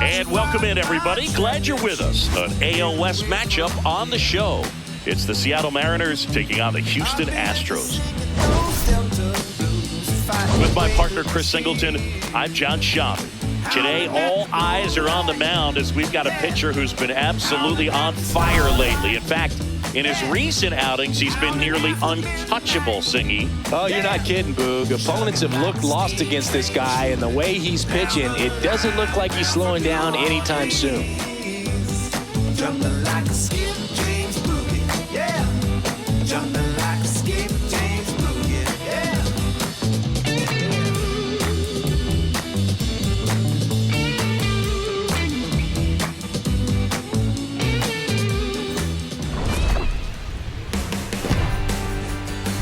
And welcome in, everybody. Glad you're with us. An AL West matchup on the show. It's the Seattle Mariners taking on the Houston Astros. With my partner, Chris Singleton, I'm John Schaub. Today, all eyes are on the mound as we've got a pitcher who's been absolutely on fire lately. In fact, in his recent outings, he's been nearly untouchable, Singy. Oh, you're not kidding, Boog. Opponents have looked lost against this guy, and the way he's pitching, it doesn't look like he's slowing down anytime soon. Jumping like a skip, James Boogie, yeah. Jumping like a skip, James Boogie, yeah.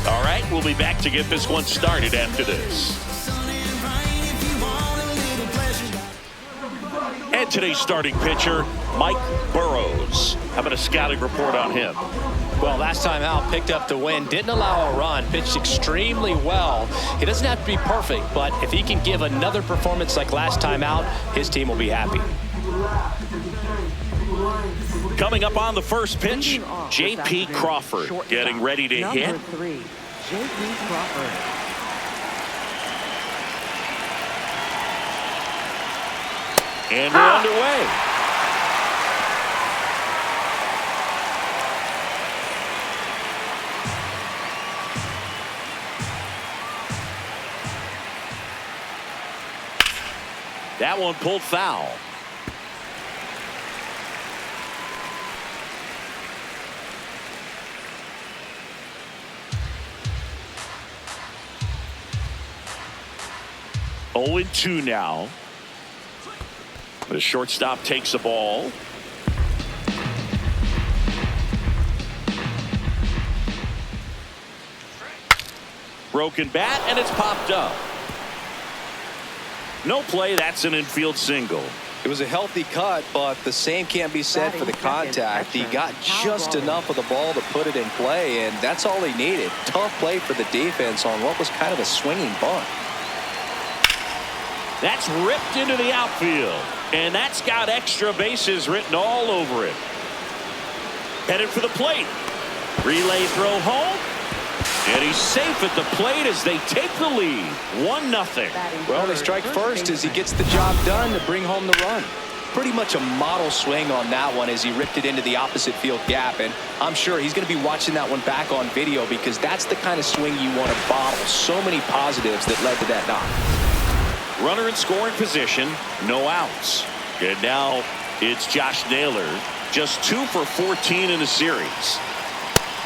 All right, we'll be back to get this one started after this. And today's starting pitcher, Mike Burrows. How about a scouting report on him? Well, last time out, picked up the win, didn't allow a run, pitched extremely well. He doesn't have to be perfect, but if he can give another performance like last time out, his team will be happy. Coming up on the first pitch, J.P. Crawford getting ready to hit. Number 3, J.P. Crawford. And we're underway. That one pulled foul. Oh, 0-2 now. The shortstop takes the ball. Broken bat, and it's popped up. No play. That's an infield single. It was a healthy cut, but the same can't be said for the contact. He got just enough of the ball to put it in play, and that's all he needed. Tough play for the defense on what was kind of a swinging bunt. That's ripped into the outfield, and that's got extra bases written all over it. Headed for the plate. Relay throw home, and he's safe at the plate as they take the lead. 1-0. Well, they strike first as he gets the job done to bring home the run. Pretty much a model swing on that one as he ripped it into the opposite field gap, and I'm sure he's going to be watching that one back on video because that's the kind of swing you want to bottle. So many positives that led to that knock. Runner in scoring position, no outs. And now it's Josh Naylor, just 2 for 14 in the series.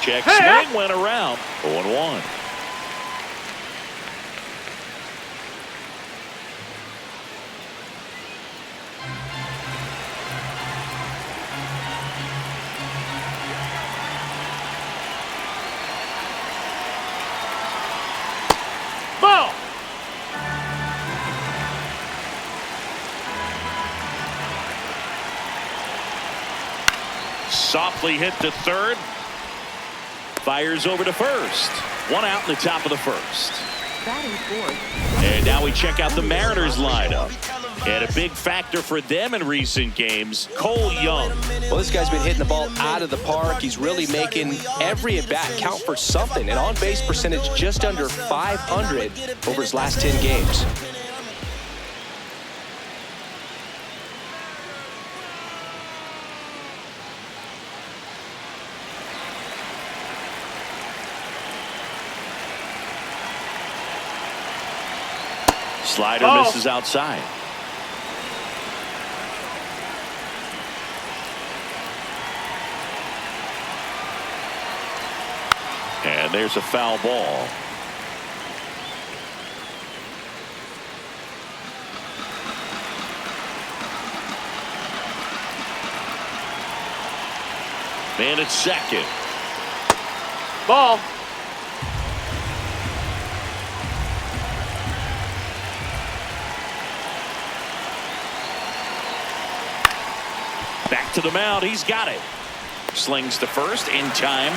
Check swing went around. 0-1. Ball. Softly hit to third. Fires over to first. 1 out in the top of the first. And now we check out the Mariners lineup. And a big factor for them in recent games, Cole Young. Well, this guy's been hitting the ball out of the park. He's really making every at-bat count for something. An on-base percentage just under 500 over his last 10 games. Slider misses outside. And there's a foul ball. Man at second. Ball. Back to the mound. He's got it. Slings to first in time.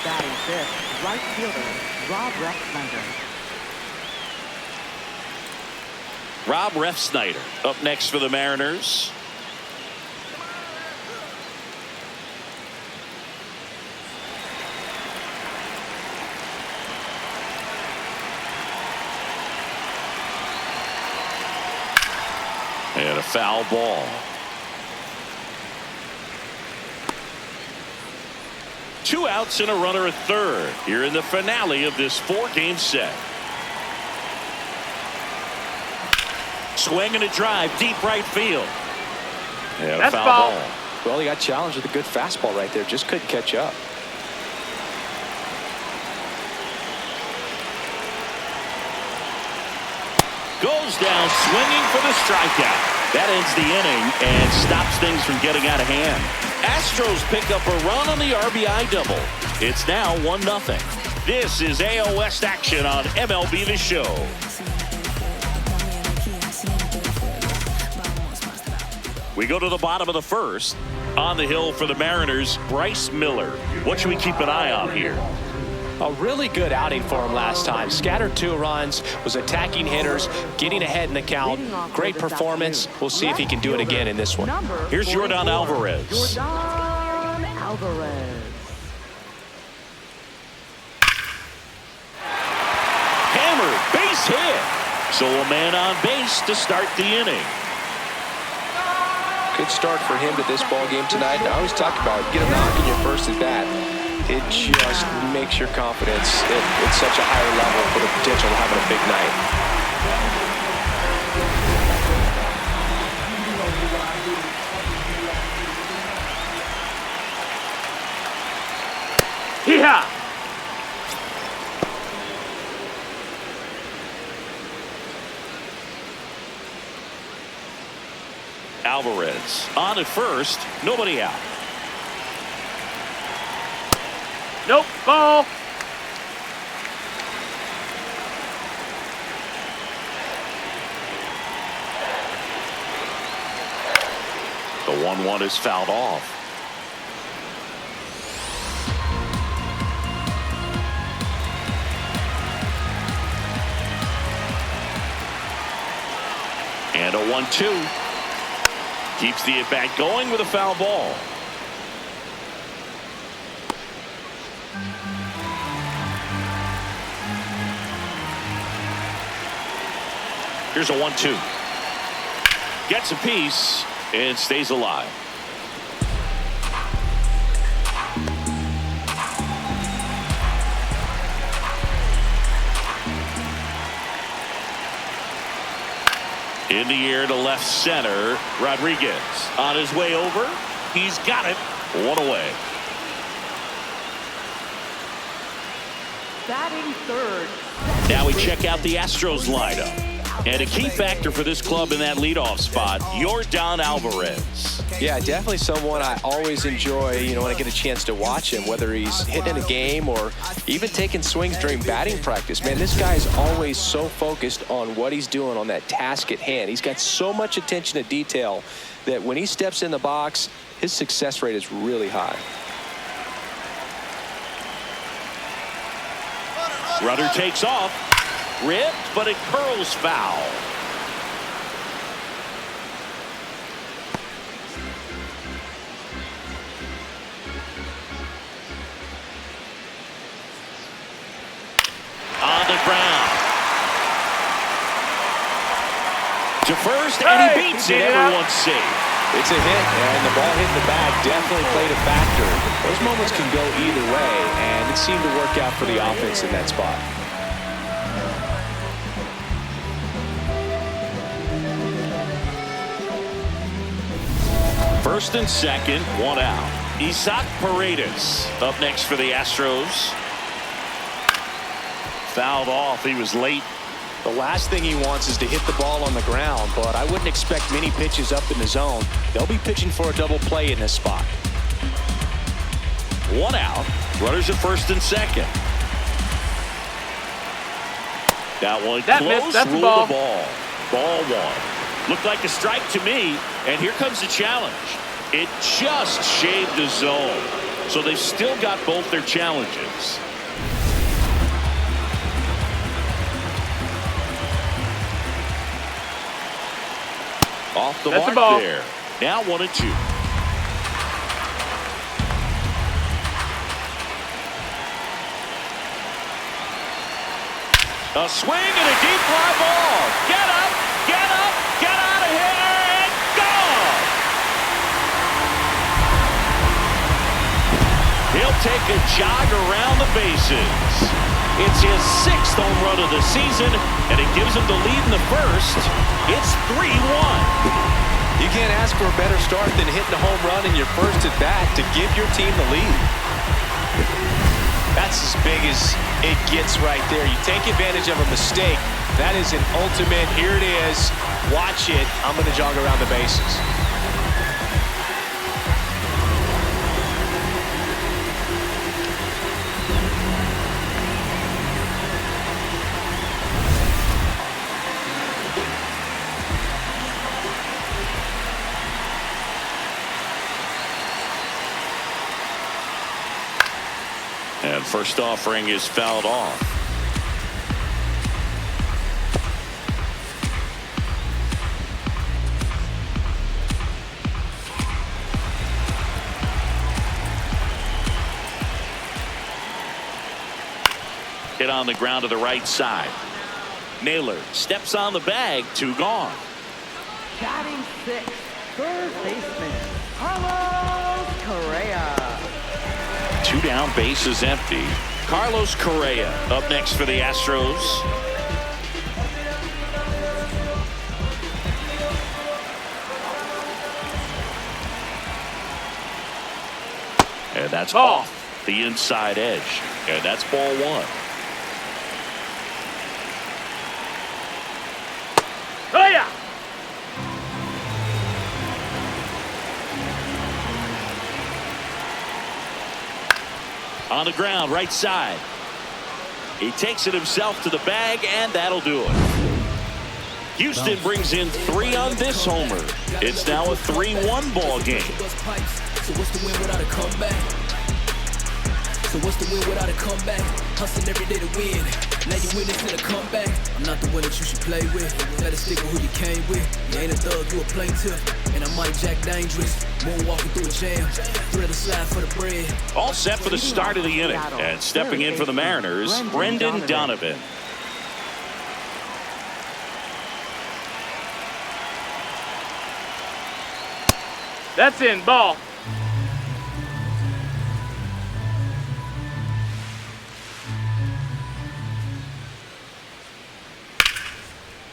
Batting fifth, right fielder, Rob Rexlander. Rob Refsnyder up next for the Mariners. And a foul ball. 2 outs and a runner at third here in the finale of this 4-game set. Swing and a drive, deep right field. And a foul ball. Well, he got challenged with a good fastball right there. Just couldn't catch up. Goes down swinging for the strikeout. That ends the inning and stops things from getting out of hand. Astros pick up a run on the RBI double. It's now 1-0. This is AL West action on MLB The Show. We go to the bottom of the first. On the hill for the Mariners, Bryce Miller. What should we keep an eye on here? A really good outing for him last time. Scattered 2 runs, was attacking hitters, getting ahead in the count. Great performance. We'll see if he can do it again in this one. Here's Jordan Alvarez. Jordan Alvarez. Hammered, base hit. So a man on base to start the inning. Good start for him to this ball game tonight. I always talk about get a knock in your first at bat. It just makes your confidence at such a higher level for the potential of having a big night. Yeah. Alvarez on at first, nobody out. Nope, ball. The 1-1 is fouled off. And a 1-2. Keeps the at-bat going with a foul ball. Here's a 1-2. Gets a piece and stays alive. In the air to left center. Rodriguez on his way over. He's got it. 1 away. Batting third. Now we check out the Astros lineup. And a key factor for this club in that leadoff spot, Jordan Alvarez. Yeah, definitely someone I always enjoy, when I get a chance to watch him, whether he's hitting in a game or even taking swings during batting practice. Man, this guy is always so focused on what he's doing on that task at hand. He's got so much attention to detail that when he steps in the box, his success rate is really high. Runner takes off. Ripped, but it curls foul. On the ground. To first, and he beats it. Everyone's safe. It's a hit, and the ball hitting the bag definitely played a factor. Those moments can go either way, and it seemed to work out for the offense in that spot. First and second, 1 out. Isaac Paredes up next for the Astros. Fouled off. He was late. The last thing he wants is to hit the ball on the ground, but I wouldn't expect many pitches up in the zone. They'll be pitching for a double play in this spot. 1 out. Runners at first and second. That one close. That's Ruled ball. the ball. Ball 1. Looked like a strike to me, and here comes the challenge. It just shaved the zone, so they've still got both their challenges. Off the That's mark a ball. there. Now 1-2. A swing and a deep fly ball. Get up, get up, get out of here, and gone. He'll take a jog around the bases. It's his 6th home run of the season, and it gives him the lead in the first. It's 3-1. You can't ask for a better start than hitting a home run in your first at bat to give your team the lead. That's as big as it gets right there. You take advantage of a mistake. That is an ultimate, here it is, watch it, I'm going to jog around the bases. And first offering is fouled off. Hit on the ground to the right side. Naylor steps on the bag, 2 gone. Batting 6th, third baseman, Carlos Correa. 2 down, bases empty. Carlos Correa up next for the Astros. And that's off the inside edge. And that's ball 1. Oh, yeah. On the ground, right side. He takes it himself to the bag, and that'll do it. Houston brings in 3 on this homer. It's now a 3-1 ball game. So what's the win without a comeback? So what's the win without a comeback? Hustling every day to win. Now you win this in a comeback. I'm not the one that you should play with. Gotta stick with who you came with. You ain't a thug, you a plaintiff. And I might jack dangerous. Moonwalking through a jam. Thread a slide for the bread. All set for the start of the inning. And stepping in for the Mariners, Brendan Donovan. That's in. Ball.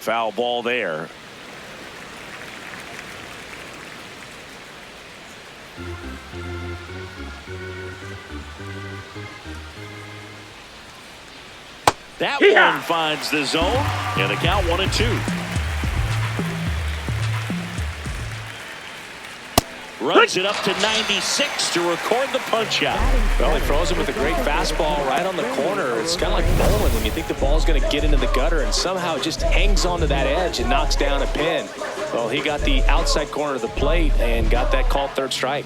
Foul ball there. That one finds the zone, and the count 1-2. Runs it up to 96 to record the punch out. Well, he throws him with a great fastball right on the corner. It's kind of like bowling when you think the ball's going to get into the gutter, and somehow it just hangs onto that edge and knocks down a pin. Well, he got the outside corner of the plate and got that called third strike.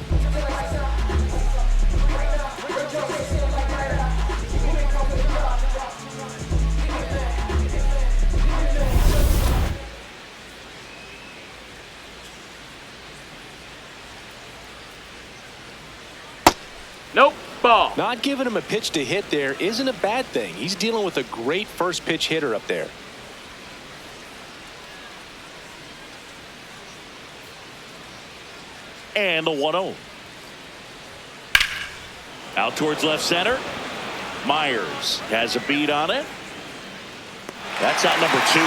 Nope. Ball. Not giving him a pitch to hit there isn't a bad thing. He's dealing with a great first pitch hitter up there. And the 1-0. Out towards left center. Myers has a beat on it. That's out number 2.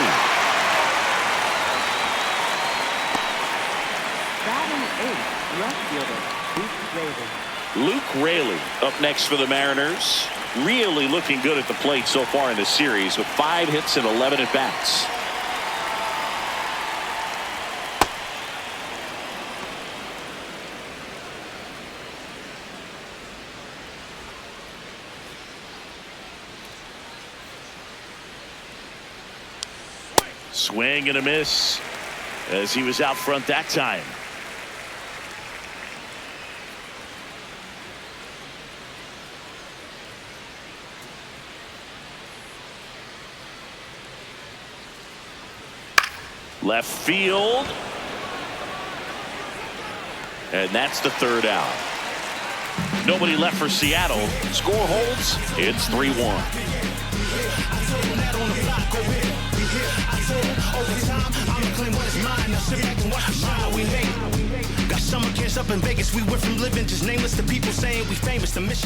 Batting 8th, left fielder, Luke Rayleigh. Luke Rayleigh up next for the Mariners. Really looking good at the plate so far in this series with 5 hits and 11 at-bats. Swing and a miss as he was out front that time. Left field. And that's the third out. Nobody left for Seattle. Score holds. It's 3-1.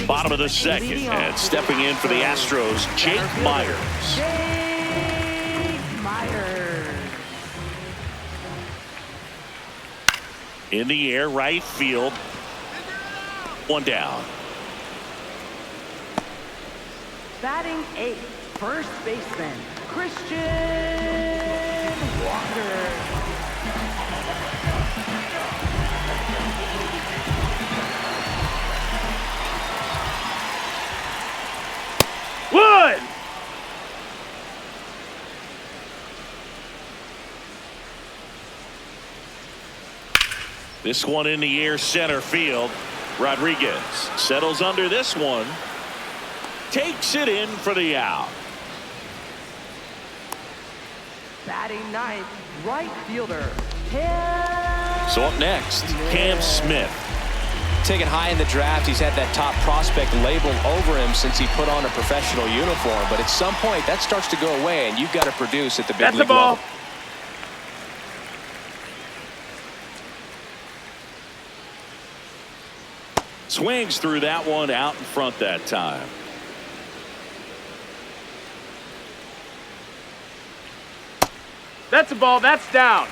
Bottom of the second, and stepping in for the Astros, Jake Myers. Jake Myers. In the air, right field. One down. Batting 8th, first baseman, Christian Walker. Wood! This one in the air, center field. Rodriguez settles under this one. Takes it in for the out. Batting 9th, right fielder, So up next, Cam Smith. Taken high in the draft, he's had that top prospect labeled over him since he put on a professional uniform. But at some point, that starts to go away, and you've got to produce at the big That's league the ball. level. Swings through that one, out in front that time. That's a ball. That's down.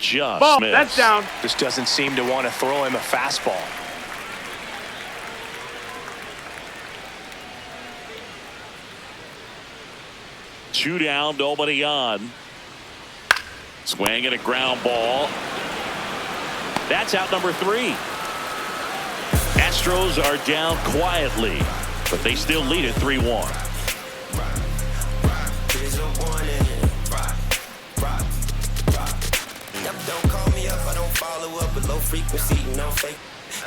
Just Ball. missed. That's down. Just doesn't seem to want to throw him a fastball. Two down, nobody on. Swing and a ground ball. That's out number 3. Astros are down quietly, but they still lead at 3-1. Don't call me up, I don't follow up with low frequency, no fake.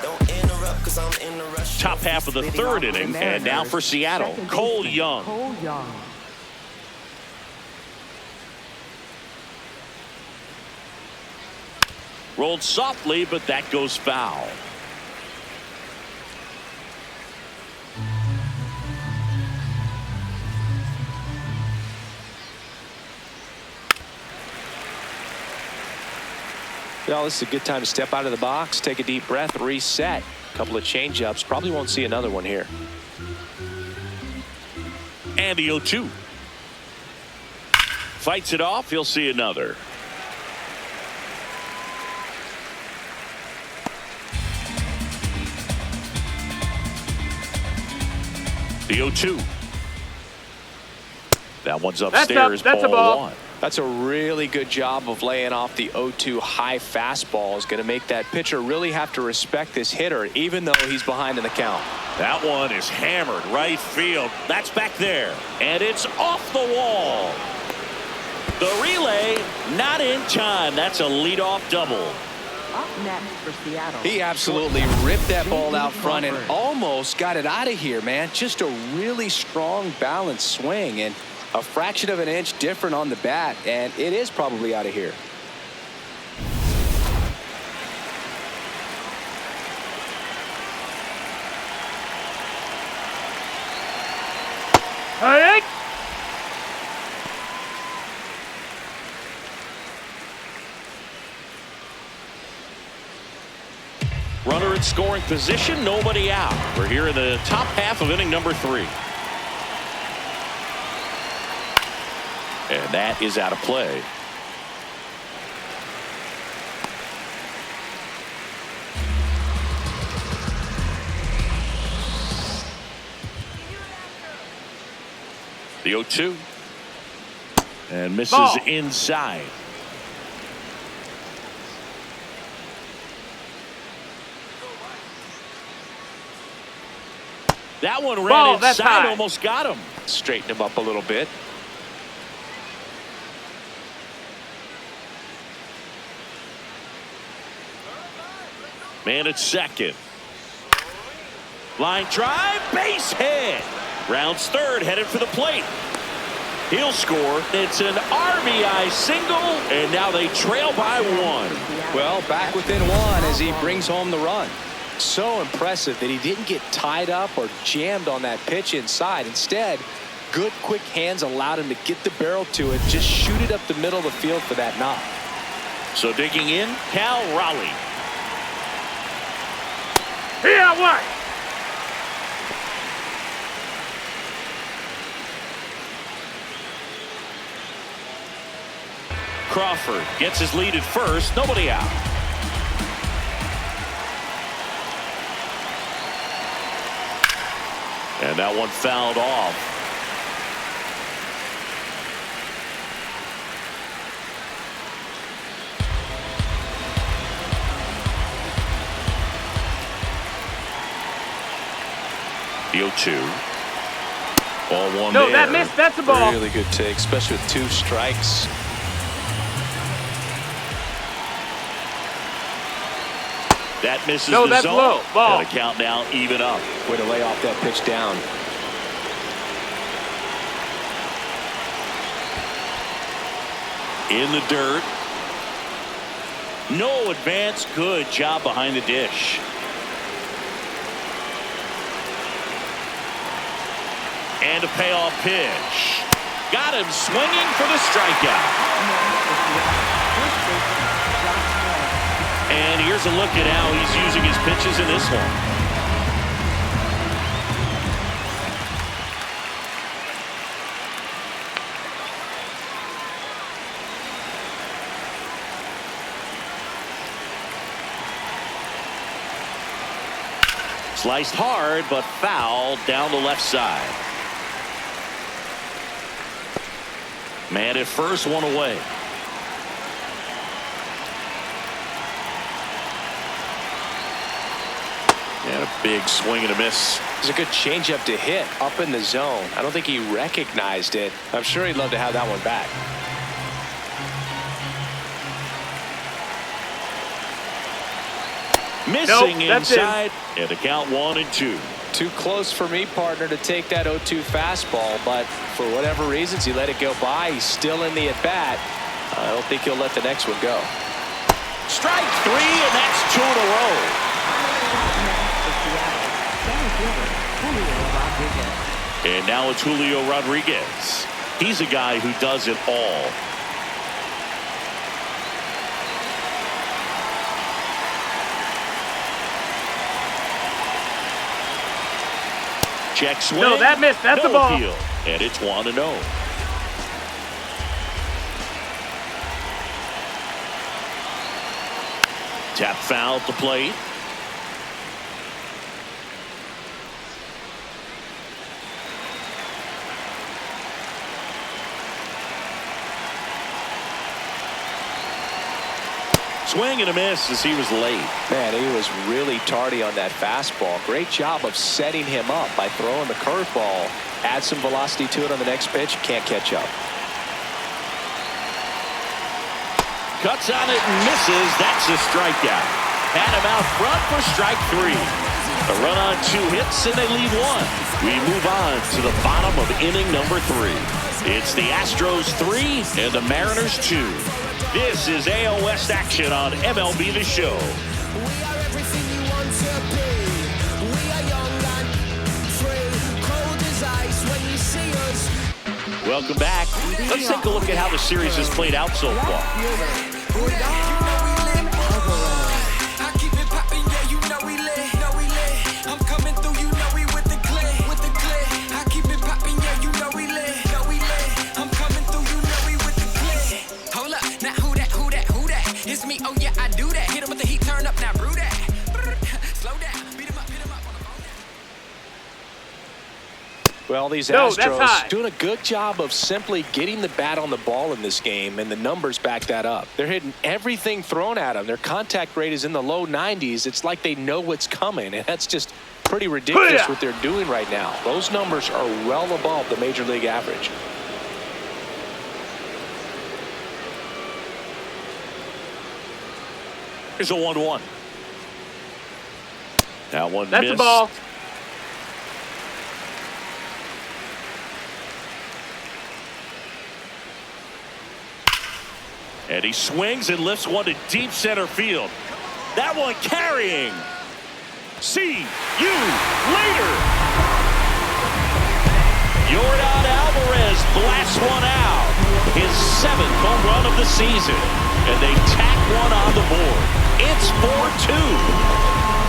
Don't interrupt because I'm in the rush. Top half of the third inning, and now for Seattle, Cole Young. Cole Young. Rolled softly, but that goes foul. Well, this is a good time to step out of the box, take a deep breath, reset. A couple of change-ups. Probably won't see another one here. And the 0-2. Fights it off. He'll see another. The 0-2. That one's upstairs. That's a ball. 1. That's a really good job of laying off the 0-2 high fastball. Is going to make that pitcher really have to respect this hitter, even though he's behind in the count. That one is hammered right field. That's back there. And it's off the wall. The relay not in time. That's a leadoff double. Up next for Seattle. He absolutely ripped that ball out front and almost got it out of here, man. Just a really strong, balanced swing, and a fraction of an inch different on the bat, and it is probably out of here. Hey! Runner in scoring position, nobody out. We're here in the top half of inning number 3. And that is out of play. The 0-2. And misses Ball. inside. That one ran Ball, that's inside, high. almost got him. Straighten him up a little bit. Man at second. Line drive, base hit. Rounds third, headed for the plate. He'll score. It's an RBI single, and now they trail by 1. Well, back within 1 as he brings home the run. So impressive that he didn't get tied up or jammed on that pitch inside. Instead, good quick hands allowed him to get the barrel to it, just shoot it up the middle of the field for that knock. So digging in, Cal Raleigh. Here, what? Crawford gets his lead at first. Nobody out. And that one fouled off. The 0-2. Ball one No, there. that missed. That's a ball. Really good take, especially with 2 strikes. That misses No, the that's zone. low. Ball. And a count now even up. Way to lay off that pitch down. In the dirt. No advance. Good job behind the dish. And a payoff pitch. Got him swinging for the strikeout. And here's a look at how he's using his pitches in this one. Sliced hard, but foul down the left side. Man at first, one away. And a big swing and a miss. It's a good changeup to hit up in the zone. I don't think he recognized it. I'm sure he'd love to have that one back. Missing Nope, that's inside. And the count 1-2. Too close for me, partner, to take that 0-2 fastball, but for whatever reasons, he let it go by. He's still in the at-bat. I don't think he'll let the next one go. Strike 3, and that's 2 in a row. And now it's Julio Rodriguez. He's a guy who does it all. Check swing. No, that missed. That's no a ball. appeal. And it's 1-0. Tap foul at the plate. Swing and a miss as he was late. Man, he was really tardy on that fastball. Great job of setting him up by throwing the curveball. Add some velocity to it on the next pitch. Can't catch up. Cuts on it and misses. That's a strikeout. Had him out front for strike 3. A run on 2 hits and they lead 1. We move on to the bottom of inning number 3. It's the Astros 3 and the Mariners 2. This is AL West action on MLB The Show. Welcome back. Let's take a look at how the series has played out so far. Well, these that's Astros high. doing a good job of simply getting the bat on the ball in this game, and the numbers back that up. They're hitting everything thrown at them. Their contact rate is in the low 90s. It's like they know what's coming, and that's just pretty ridiculous what they're doing right now. Those numbers are well above the major league average. Here's a 1-1. That one That's missed. a ball. And he swings and lifts one to deep center field. That one carrying. See you later. Yordan Alvarez blasts one out. His 7th home run of the season. And they tack one on the board. It's 4-2.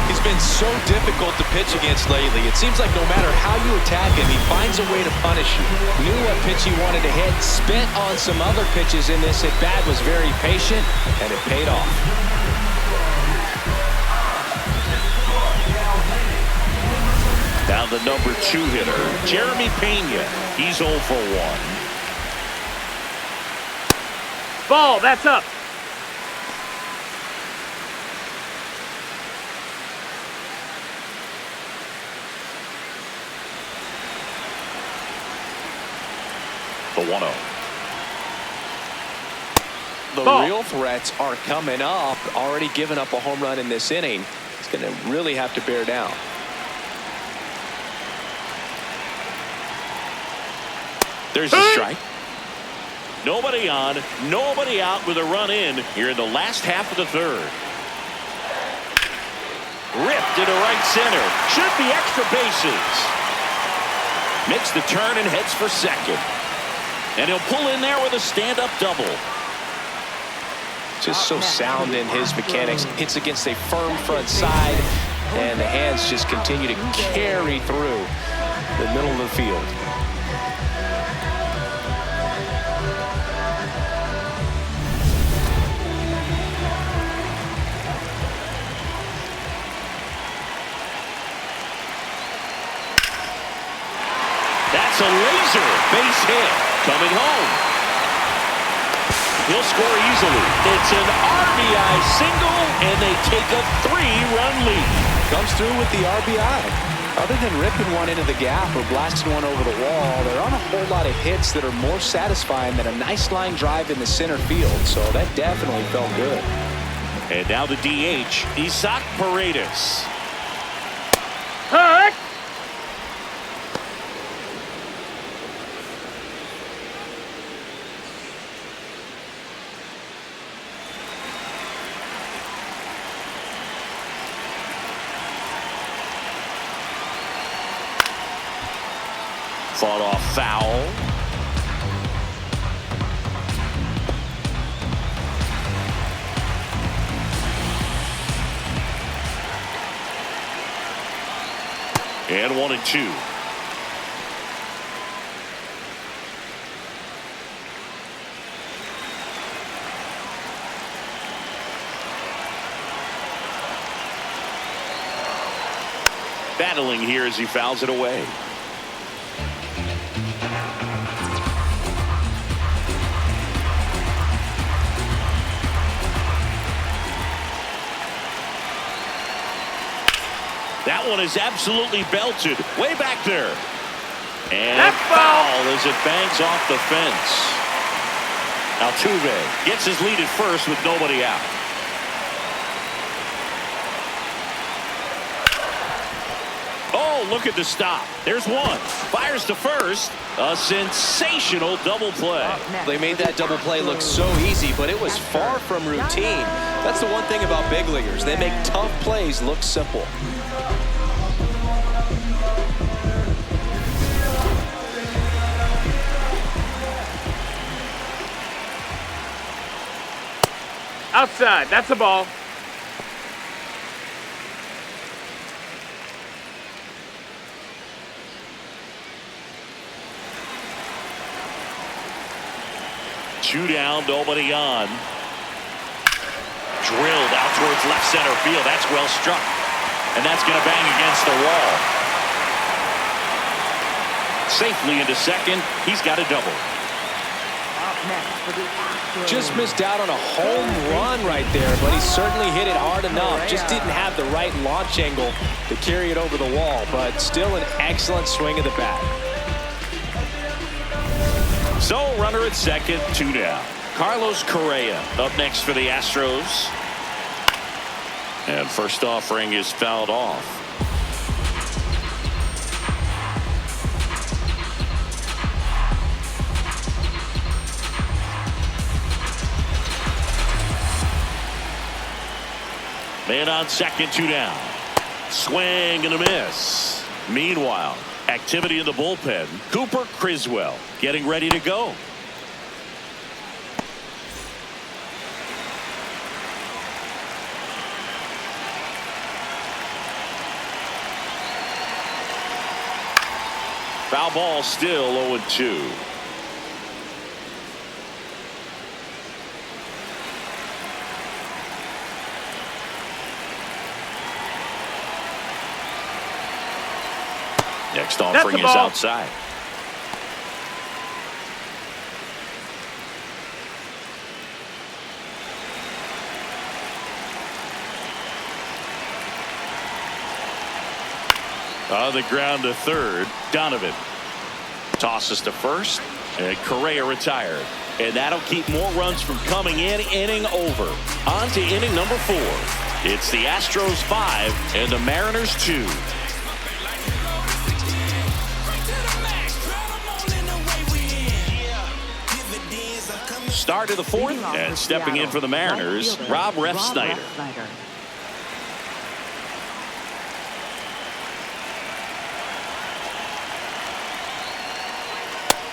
He's been so difficult to pitch against lately. It seems like no matter how you attack him, he finds a way to punish you. Knew what pitch he wanted to hit, spent on some other pitches in this at-bat, was very patient, and it paid off. Down the number 2 hitter, Jeremy Pena. He's 0 for 1. Ball, that's up. The 1-0. The Ball. real threats are coming up. Already given up a home run in this inning. He's going to really have to bear down. There's a strike. Nobody on, nobody out with a run in here in the last half of the 3rd. Ripped into right center. Should be extra bases. Makes the turn and heads for second. And he'll pull in there with a stand-up double. Just so sound in his mechanics. Hits against a firm front side, and the hands just continue to carry through the middle of the field. That's a laser base hit. Coming home. He'll score easily. It's an RBI single, and they take a 3-run lead. Comes through with the RBI. Other than ripping one into the gap or blasting one over the wall, there aren't a whole lot of hits that are more satisfying than a nice line drive in the center field. So that definitely felt good. And now the DH, Isaac Paredes. Hurt. Fought off foul. And 1-2. Battling here as he fouls it away. That one is absolutely belted. Way back there. And a foul as it bangs off the fence. Altuve gets his lead at first with nobody out. Oh, look at the stop. There's one. Fires to first. A sensational double play. They made that double play look so easy, but it was far from routine. That's the one thing about big leaguers. They make tough plays look simple. Outside, that's a ball. Two down, nobody on. Drilled out towards left center field. That's well struck. And that's going to bang against the wall. Safely into second. He's got a double. Just missed out on a home run right there, but he certainly hit it hard enough. Just didn't have the right launch angle to carry it over the wall, but still an excellent swing of the bat. So runner at second, two down. Carlos Correa up next for the Astros. And first offering is fouled off. And on second, 2 down. Swing and a miss. Meanwhile, activity in the bullpen. Cooper Criswell getting ready to go. Foul ball, still 0-2. Next offering is outside. On the ground to third, Donovan tosses to first, and Correa retired. And that'll keep more runs from coming in. Inning over. On to inning number 4. It's the Astros 5 and the Mariners 2. Start of the 4th, and stepping in for the Mariners, Rob Refsnyder.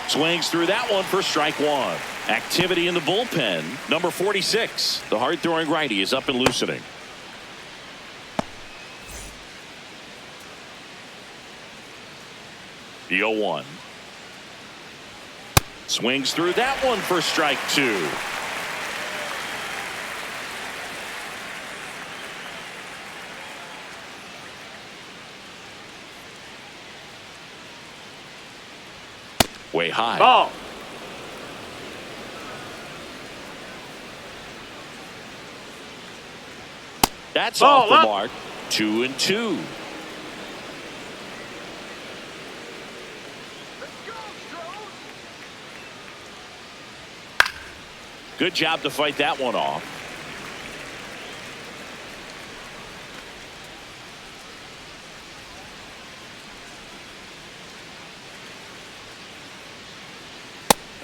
Swings through that one for strike 1. Activity in the bullpen. Number 46. The hard-throwing righty is up and loosening. The 0-1. Swings through that one for strike 2. Way high. Ball. That's Ball off the up. mark. 2-2. Good job to fight that one off.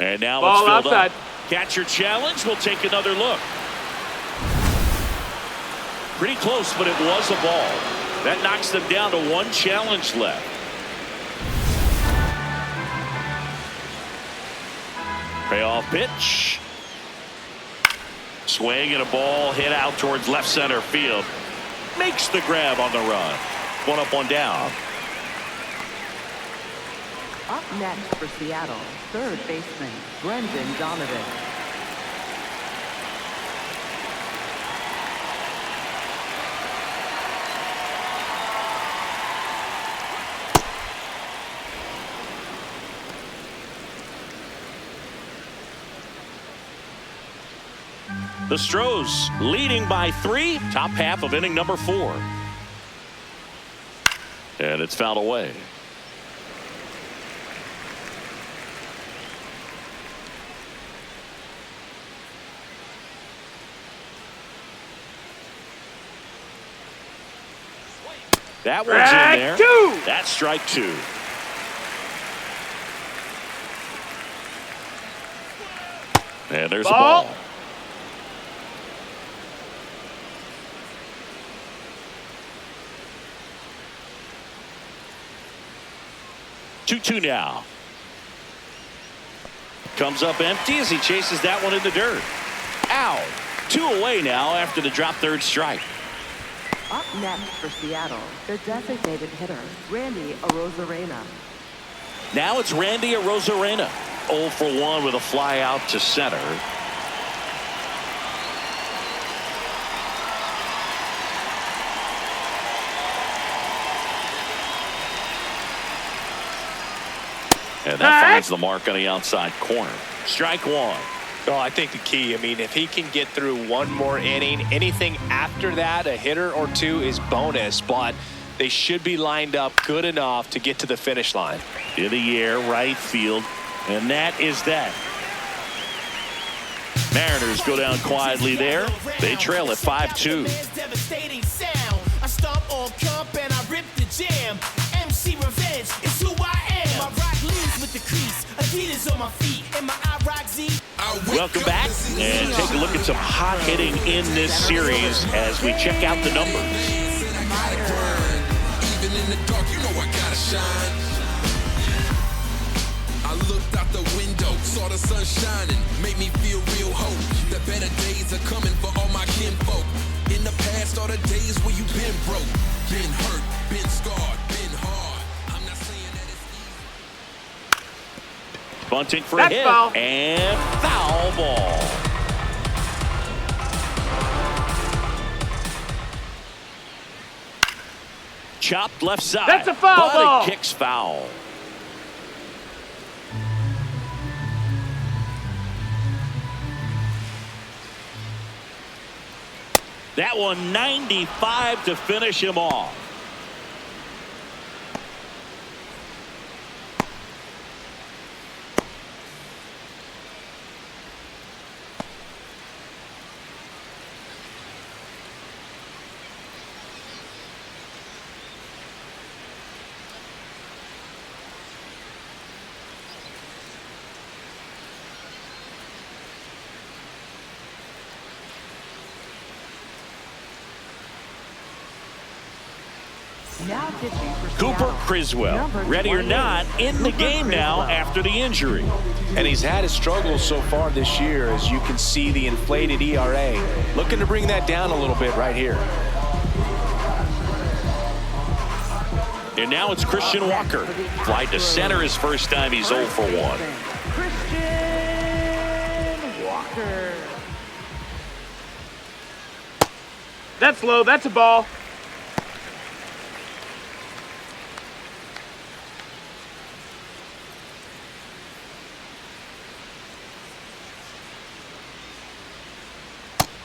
And now Ball it's filled outside. up. Catcher challenge. We'll take another look. Pretty close, but it was a ball. That knocks them down to 1 challenge left. Payoff pitch. Swing and a ball hit out towards left center field. Makes the grab on the run. 1 up, 1 down. Up next for Seattle, third baseman, Brendan Donovan. The Astros leading by 3. Top half of inning number 4. And it's fouled away. That one's in there. 2. That's strike 2. And there's Ball. a ball. Two now. Comes up empty as he chases that one in the dirt. Out. 2 away now after the drop third strike. Up next for Seattle, their designated hitter, Randy Arozarena. Now it's Randy Arozarena. 0 for 1 with a fly out to center. And that finds the mark on the outside corner. Strike 1. Oh, I think the key, if he can get through 1 more inning, anything after that, a hitter or 2 is bonus, but they should be lined up good enough to get to the finish line. In the air, right field, and that is that. Mariners go down quietly there. They trail at 5-2. I stomp on comp and I rip the jam. MC Revenge is who I am. My rock leads with the crease. Adidas on my feet and my I rock Z. I Welcome back, and take a look at some hot hitting in this series as we check out the numbers. Even in the dark, you know I gotta shine. I looked out the window, saw the sun shining, made me feel real hope. The better days are coming for all my kinfolk. In the past, all the days where you been broke, been hurt, been scarred, been hard. I'm not saying that it's easy. Bunting for That's a hit, foul. and foul ball. Chopped left side. That's a foul but ball. It kicks foul. That one 95 to finish him off. Now pitching for Cooper Seattle, Criswell, number ready or 28, not, in the Cooper game now Criswell. after the injury. And he's had his struggles so far this year, as you can see the inflated ERA. Looking to bring that down a little bit right here. And now it's Christian Walker. Fly to center his first time he's 0 for 1. Christian Walker. That's low. That's a ball.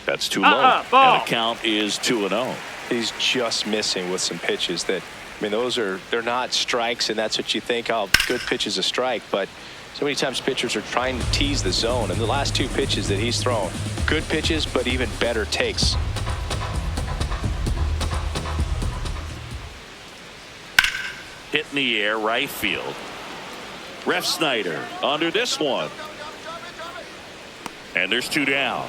That's too low. Ball. And the count is 2-0. He's just missing with some pitches that, I mean, they're not strikes, and that's what you think, oh, good pitch is a strike. But so many times pitchers are trying to tease the zone, and the last two pitches that he's thrown, good pitches, but even better takes. Hit in the air, right field. Ref Snyder under this one. And there's 2 down.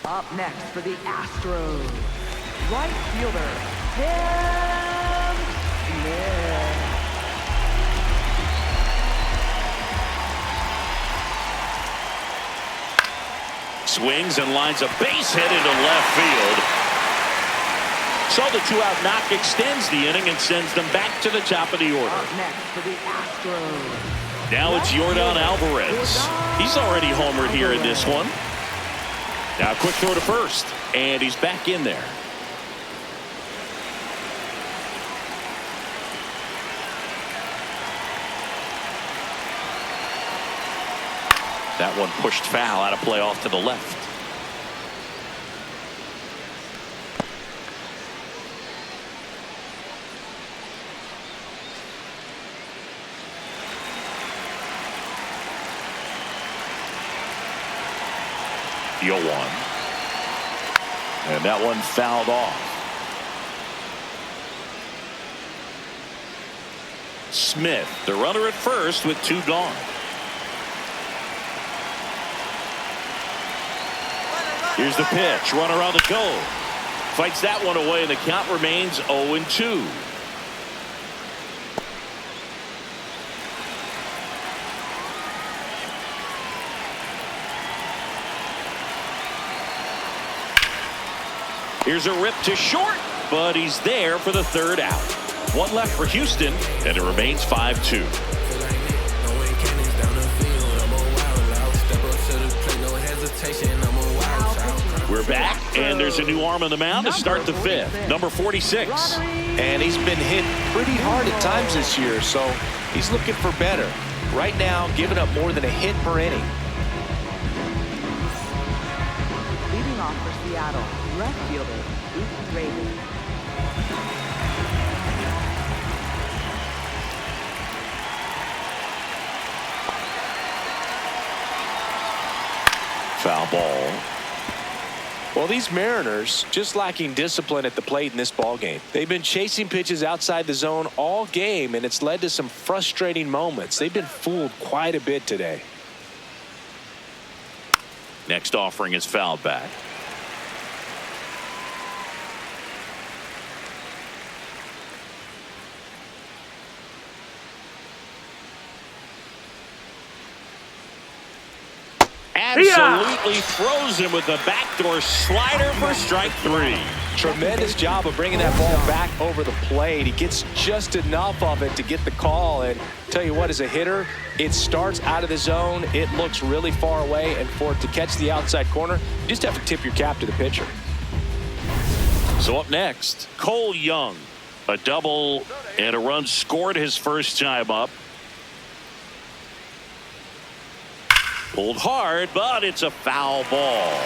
Up next for the Astros, right fielder, Tim Smith. Swings and lines a base hit into left field. So the 2-out knock extends the inning and sends them back to the top of the order. Up next for the Astros. Now it's Yordan Alvarez. He's already homered here in this one. Now quick throw to first, and he's back in there. That one pushed foul, out of play off to the left. The 0-1. And that one fouled off. Smith, the runner at first with 2 gone. Here's the pitch. Runner on the go. Fights that one away, and the count remains 0-2. Here's a rip to short, but he's there for the 3rd out. 1 left for Houston, and it remains 5-2. We're back, and there's a new arm on the mound to start the 5th. Number 46. And he's been hit pretty hard at times this year, so he's looking for better. Right now, giving up more than a hit per inning. Leading off for Seattle, left fielder, Luke Raven. Foul ball. Well, these Mariners just lacking discipline at the plate in this ball game. They've been chasing pitches outside the zone all game, and it's led to some frustrating moments. They've been fooled quite a bit today. Next offering is fouled back. Absolutely throws him with the backdoor slider for strike 3. Tremendous job of bringing that ball back over the plate. He gets just enough of it to get the call. And tell you what, as a hitter, it starts out of the zone. It looks really far away. And for it to catch the outside corner, you just have to tip your cap to the pitcher. So up next, Cole Young. A double and a run scored his first time up. Pulled hard, but it's a foul ball.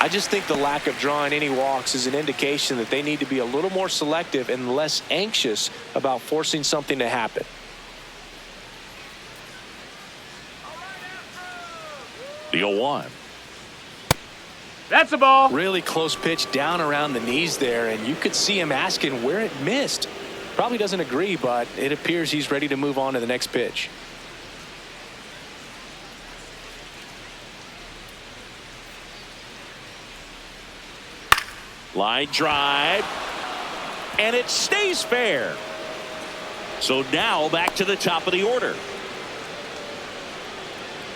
I just think the lack of drawing any walks is an indication that they need to be a little more selective and less anxious about forcing something to happen. The 0-1. That's a ball. Really close pitch down around the knees there, and you could see him asking where it missed. Probably doesn't agree, but it appears he's ready to move on to the next pitch. Line drive, and it stays fair. So now back to the top of the order.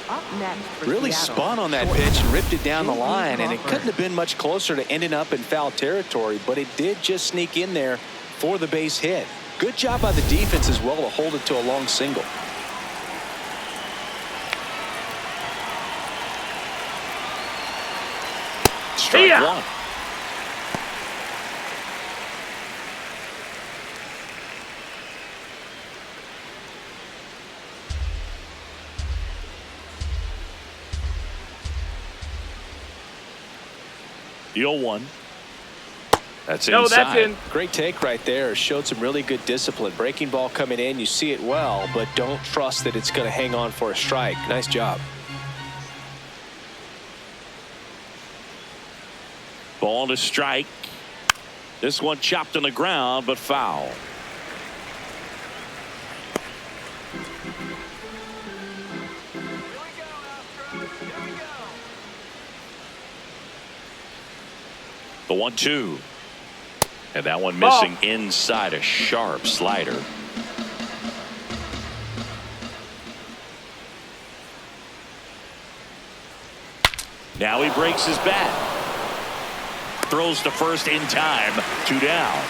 Up next for Really Seattle, spun on that pitch and ripped it down the line, and it couldn't have been much closer to ending up in foul territory, but it did just sneak in there for the base hit. Good job by the defense as well to hold it to a long single. Strike one. The 0-1. That's inside. No, that's in. Great take right there. Showed some really good discipline. Breaking ball coming in, you see it well, but don't trust that it's going to hang on for a strike. Nice job. Ball to strike. This one chopped on the ground, but foul. The 1-2. And that one missing inside, a sharp slider. Now he breaks his bat. Throws to first in time. 2 down.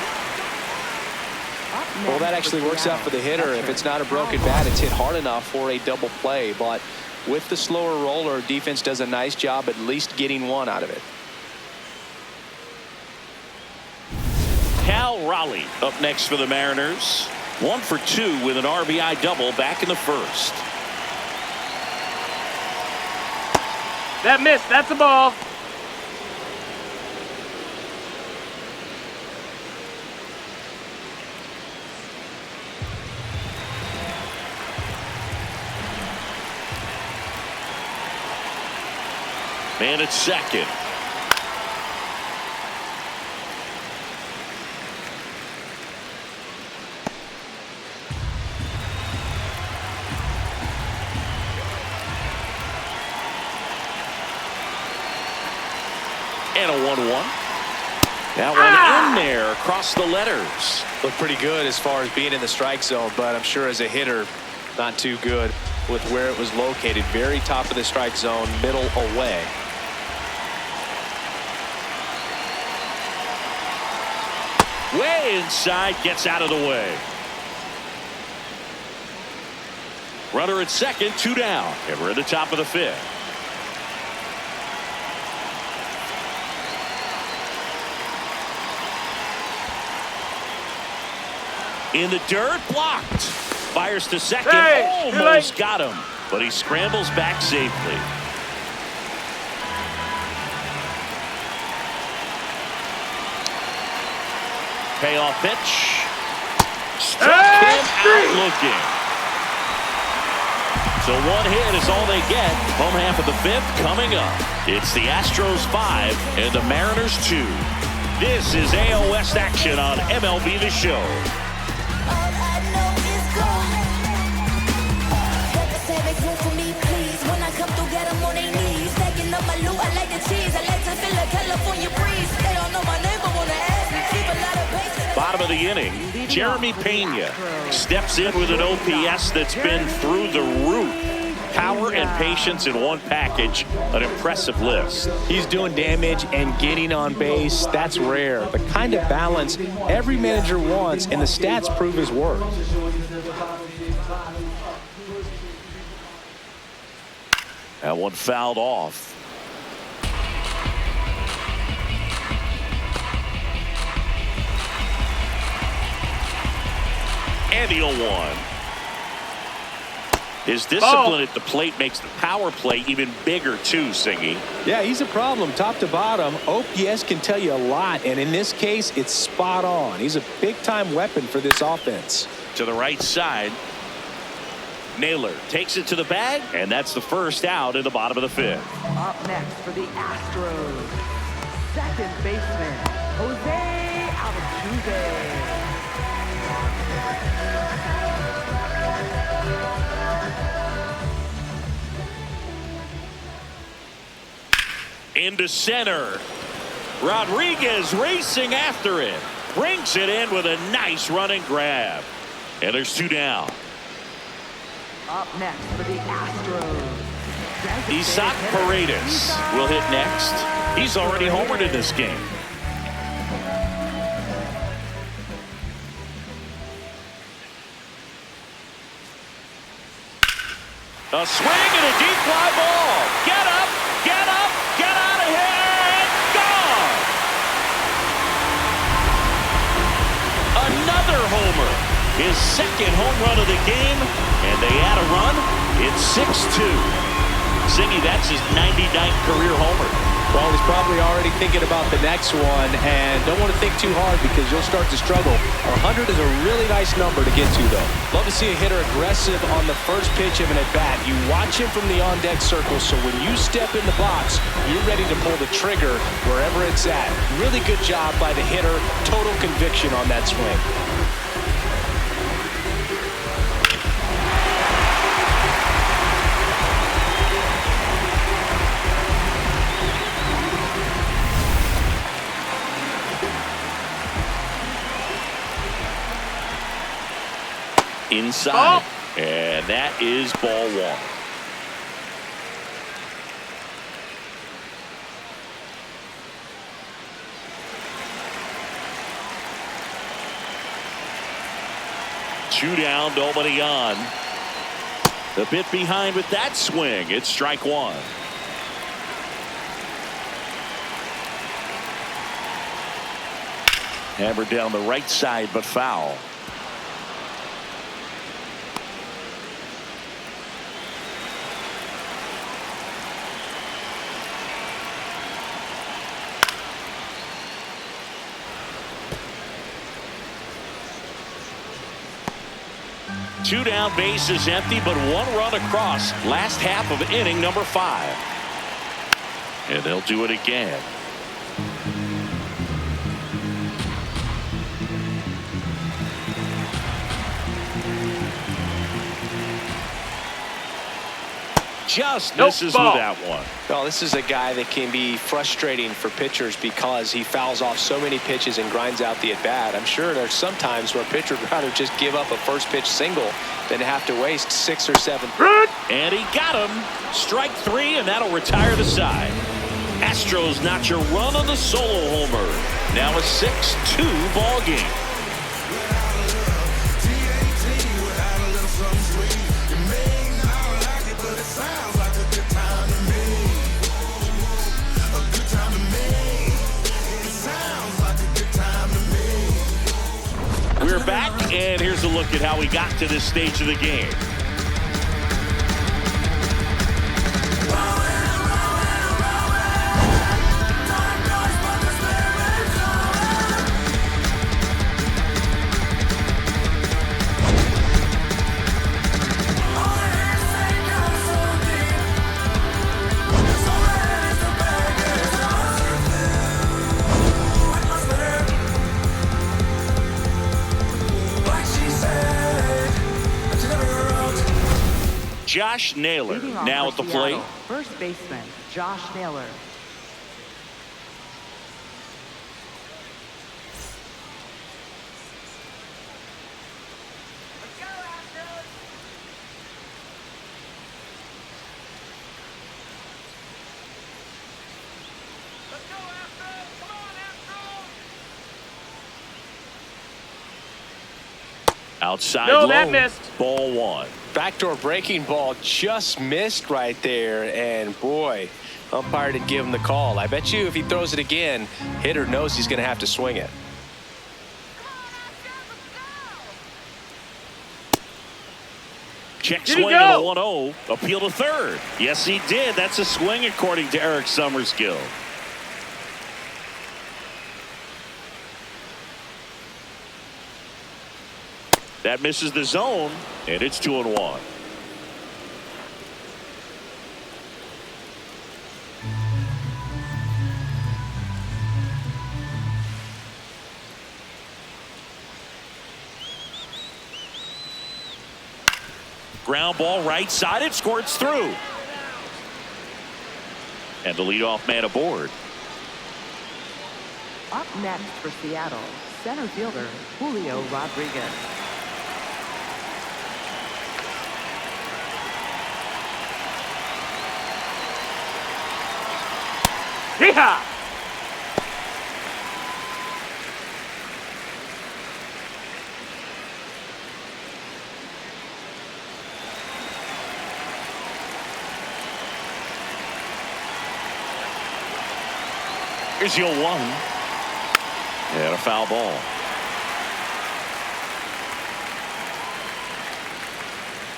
Well, that actually works out for the hitter. If it's not a broken bat, it's hit hard enough for a double play. But with the slower roller, defense does a nice job at least getting one out of it. Cal Raleigh up next for the Mariners. 1 for 2 with an RBI double back in the first. That missed. That's a ball. Man at second. And a 1-1. That one in there across the letters. Looked pretty good as far as being in the strike zone, but I'm sure as a hitter, not too good with where it was located. Very top of the strike zone, middle away. Way inside, gets out of the way. Runner at second, 2 down. And we're at the top of the 5th. In the dirt, blocked. Fires to second, almost got him, but he scrambles back safely. Payoff pitch. Struck him out looking. So one hit is all they get. Home half of the fifth coming up. It's the Astros 5 and the Mariners 2. This is AL West action on MLB The Show. Bottom of the inning, Jeremy Pena steps in with an OPS that's been through the roof. Power and patience in one package, an impressive list. He's doing damage and getting on base. That's rare. The kind of balance every manager wants, and the stats prove his worth. That one fouled off. And the 0-1. His discipline at the plate makes the power play even bigger too, Singy. Yeah, he's a problem top to bottom. OPS can tell you a lot, and in this case, it's spot on. He's a big-time weapon for this offense. To the right side. Naylor takes it to the bag, and that's the first out in the bottom of the fifth. Up next for the Astros, second baseman, Jose Altuve. Into center. Rodriguez racing after it. Brings it in with a nice running grab. And there's two down. Up next for the Astros, Isaac Paredes will hit next. He's already homered in this game. A swing and a deep fly ball. Get up, get up, get out of here, and gone. Another homer. His second home run of the game, and they add a run. It's 6-2. Singy, that's his 99th career homer. Well, he's probably already thinking about the next one, and don't want to think too hard because you'll start to struggle. 100 is a really nice number to get to, though. Love to see a hitter aggressive on the first pitch of an at-bat. You watch him from the on-deck circle, so when you step in the box, you're ready to pull the trigger wherever it's at. Really good job by the hitter. Total conviction on that swing. Inside, and that is ball one. Two down, nobody on. A bit behind with that swing. It's strike one. Hammered down the right side, but foul. Two down, bases empty, but one run across. Last half of inning number 5. And they'll do it again. Just misses with that one. Well, this is a guy that can be frustrating for pitchers because he fouls off so many pitches and grinds out the at-bat. I'm sure there's some times where a pitcher would rather just give up a first pitch single than have to waste 6 or 7. And he got him. Strike 3, and that'll retire the side. Astros notch a run on the solo homer. Now a 6-2 ball game. We're back, and here's a look at how we got to this stage of the game. Josh Naylor Leading off now for at the plate. Seattle, first baseman Josh Naylor. Outside No, low, that missed. ball one. Backdoor breaking ball just missed right there, and boy, umpire didn't give him the call. I bet you if he throws it again, hitter knows he's going to have to swing it. Check Did he swing on go? the 1-0. Appeal to third. Yes, he did. That's a swing according to Eric Summerskill. That misses the zone, and it's 2-1. Ground ball right side. It squirts through. And the leadoff man aboard. Up next for Seattle, center fielder Julio Rodriguez. Yeehaw! Here's your 1. And a foul ball.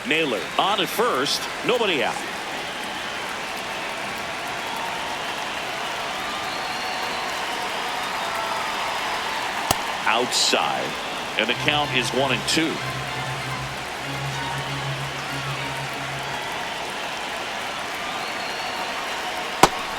Naylor on at first. Nobody out. Outside. And the count is 1-2.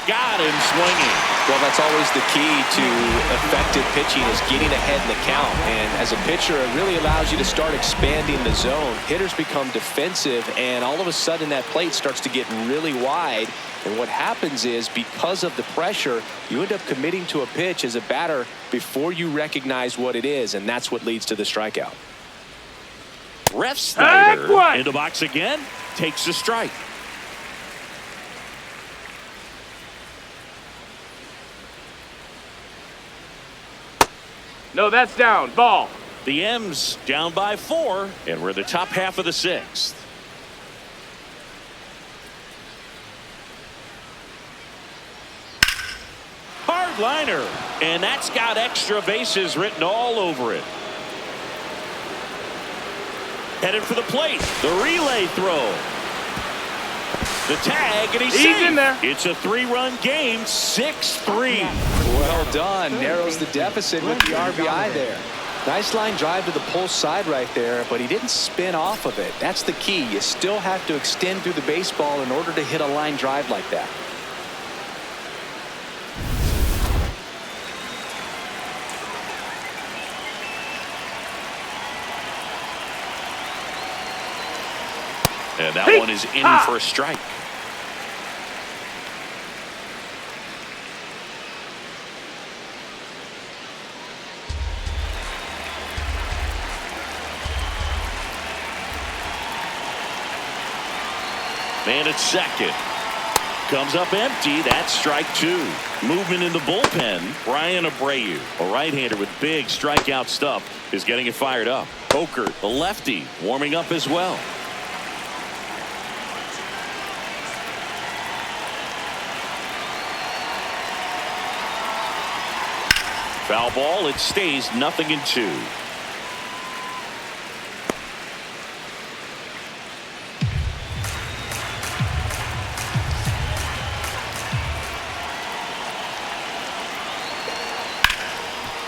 Got him swinging. Well, that's always the key to effective pitching, is getting ahead in the count. And as a pitcher, it really allows you to start expanding the zone. Hitters become defensive, and all of a sudden that plate starts to get really wide. And what happens is, because of the pressure, you end up committing to a pitch as a batter before you recognize what it is, and that's what leads to the strikeout. Ref Snyder in the box again. Takes a strike. No, that's down. Ball. The M's down by 4, and we're in the top half of the 6th. Hard liner, and that's got extra bases written all over it. Headed for the plate. The relay throw. The tag, and he's safe. in there. It's a 3-run game, 6-3. Well done. Narrows the deficit with the RBI there. Nice line drive to the pull side right there, but he didn't spin off of it. That's the key. You still have to extend through the baseball in order to hit a line drive like that. And that one is in for a strike. Man at second. Comes up empty. That's strike 2. Movement in the bullpen. Brian Abreu, a right-hander with big strikeout stuff, is getting it fired up. Oker, the lefty, warming up as well. Foul ball. It stays 0-2.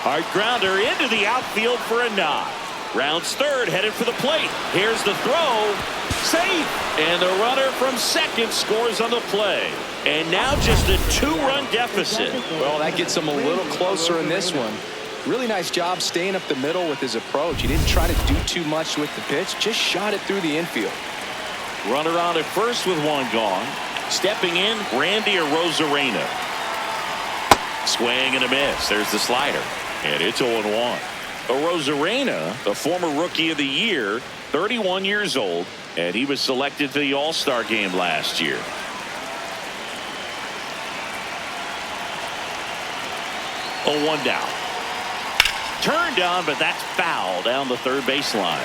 Hard grounder into the outfield for a knock. Rounds third, headed for the plate. Here's the throw. Safe. And the runner from second scores on the play. And now just a 2-run deficit. Well, that gets him a little closer in this one. Really nice job staying up the middle with his approach. He didn't try to do too much with the pitch, just shot it through the infield. Runner on at first with one gone. Stepping in, Randy Arozarena. Swing and a miss. There's the slider. And it's 0-1. Arozarena, the former Rookie of the Year, 31 years old, and he was selected to the All-Star game last year. Oh, 1 down. Turned on, but that's foul down the third baseline.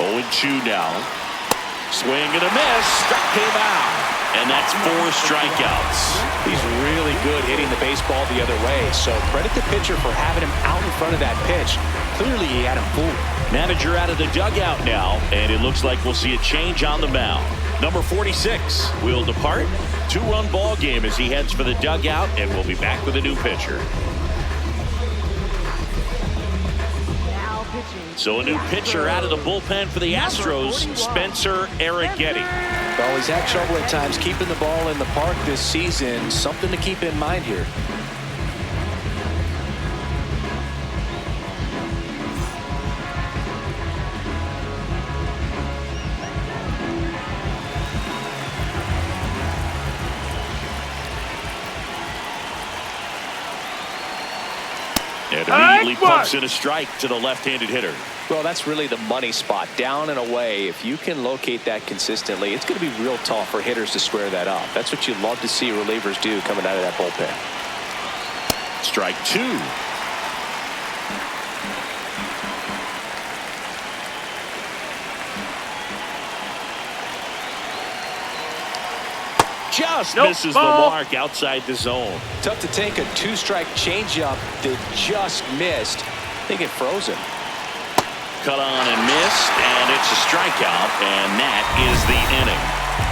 Oh, 2 now. Swing and a miss. Struck him out. And that's 4 strikeouts. He's really good hitting the baseball the other way. So credit the pitcher for having him out in front of that pitch. Clearly he had him fooled. Manager out of the dugout now. And it looks like we'll see a change on the mound. Number 46 will depart. 2-run ball game as he heads for the dugout. And we'll be back with a new pitcher. So a new pitcher out of the bullpen for the Astros, Spencer Arrighetti. Well, he's had trouble at times keeping the ball in the park this season. Something to keep in mind here. And immediately pumps in a strike to the left-handed hitter. Well, that's really the money spot. Down and away. If you can locate that consistently, it's going to be real tough for hitters to square that up. That's what you love to see relievers do coming out of that bullpen. Strike 2. Just misses the mark outside the zone. Tough to take a 2-strike changeup that just missed. I think it froze him. Cut on and missed, and it's a strikeout, and that is the inning.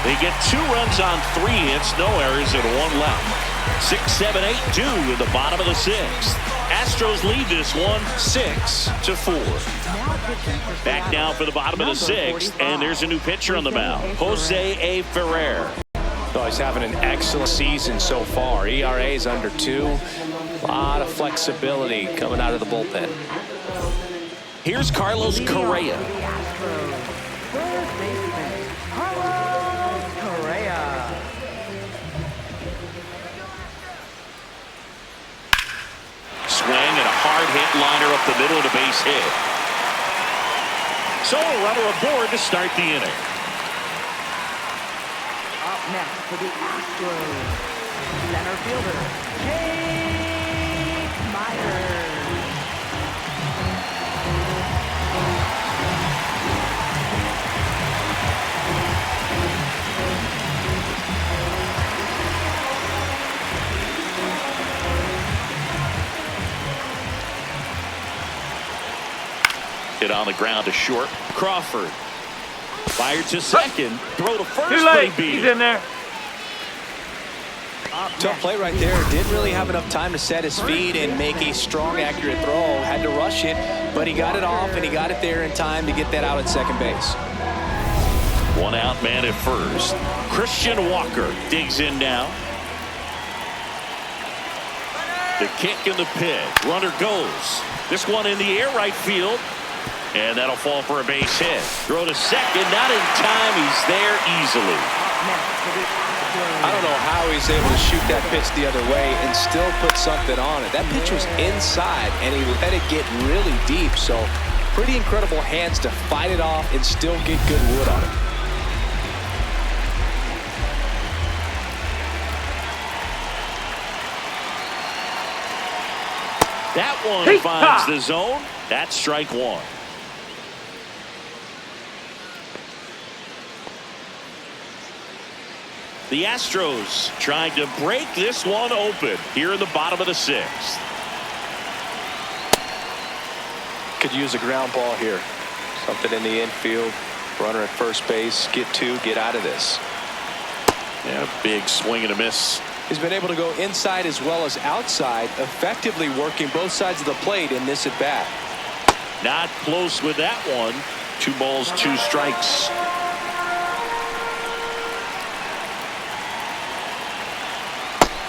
They get 2 runs on 3 hits, no errors, and 1 left. 6, 7, 8 due in the bottom of the 6th. Astros lead this one 6-4. Back now for the bottom of the 6th, and there's a new pitcher on the mound, Jose A. Ferrer. Oh, he's having an excellent season so far. ERA is under 2. A lot of flexibility coming out of the bullpen. Here's Carlos Correa. Swing and a hard hit liner up the middle and a base hit. So a runner aboard to start the inning. Up next for the Astros, center fielder, Jake Myers. Hit on the ground to short. Crawford. Fired to second. Throw to first. Too late. He's in there. Tough play right there. Didn't really have enough time to set his feet and make a strong, accurate throw. Had to rush it, but he got it off, and he got it there in time to get that out at second base. 1 out man at first. Christian Walker digs in now. The kick in the pitch. Runner goes. This one in the air right field. And that'll fall for a base hit. Throw to second. Not in time. He's there easily. I don't know how he's able to shoot that pitch the other way and still put something on it. That pitch was inside, and he let it get really deep. So pretty incredible hands to fight it off and still get good wood on it. That one finds the zone. That's strike 1. The Astros trying to break this one open here in the bottom of the 6th. Could use a ground ball here. Something in the infield. Runner at first base. Get 2. Get out of this. Yeah, big swing and a miss. He's been able to go inside as well as outside, effectively working both sides of the plate in this at bat. Not close with that one. 2 balls, 2 strikes.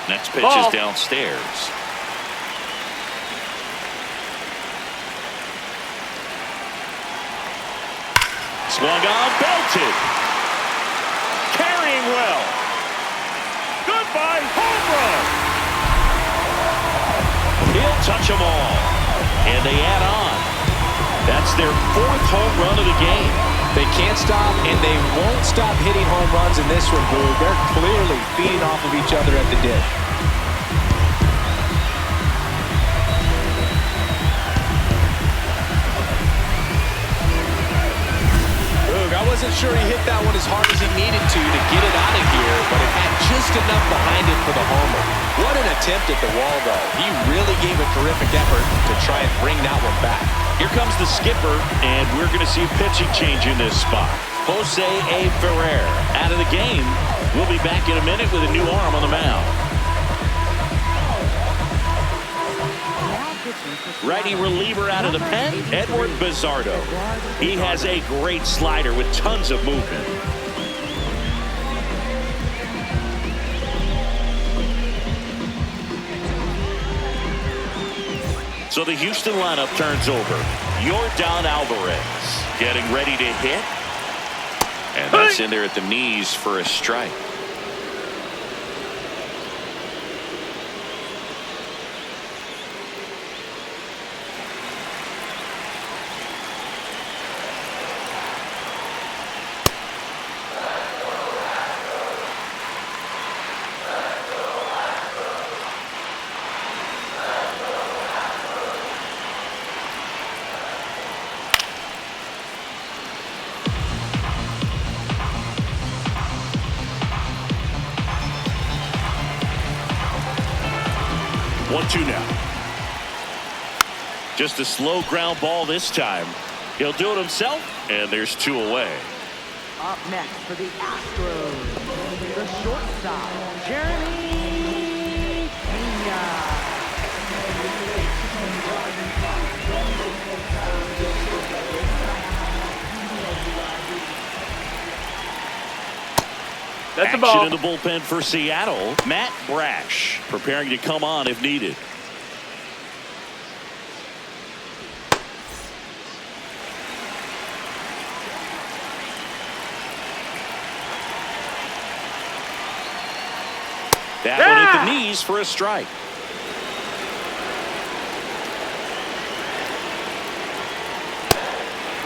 Next pitch Ball. is downstairs. Swung on, belted. Carrying well. Goodbye, home run. He'll touch them all. And they add on. That's their 4th home run of the game. They can't stop, and they won't stop hitting home runs in this one, Boo. They're clearly feeding off of each other at the dip. I wasn't sure he hit that one as hard as he needed to get it out of here, but it had just enough behind it for the homer. What an attempt at the wall, though. He really gave a terrific effort to try and bring that one back. Here comes the skipper, and we're going to see a pitching change in this spot. Jose A. Ferrer out of the game. We'll be back in a minute with a new arm on the mound. Righty reliever out of the pen, Edward Bizzardo. He has a great slider with tons of movement. So the Houston lineup turns over. Yordan Alvarez getting ready to hit. And that's in there at the knees for a strike. One-two now. Just a slow ground ball this time. He'll do it himself, and there's 2 away. Up next for the Astros, the shortstop, Jeremy Pena. That's a Action ball. in the bullpen for Seattle. Matt Brash preparing to come on if needed. That one at the knees for a strike.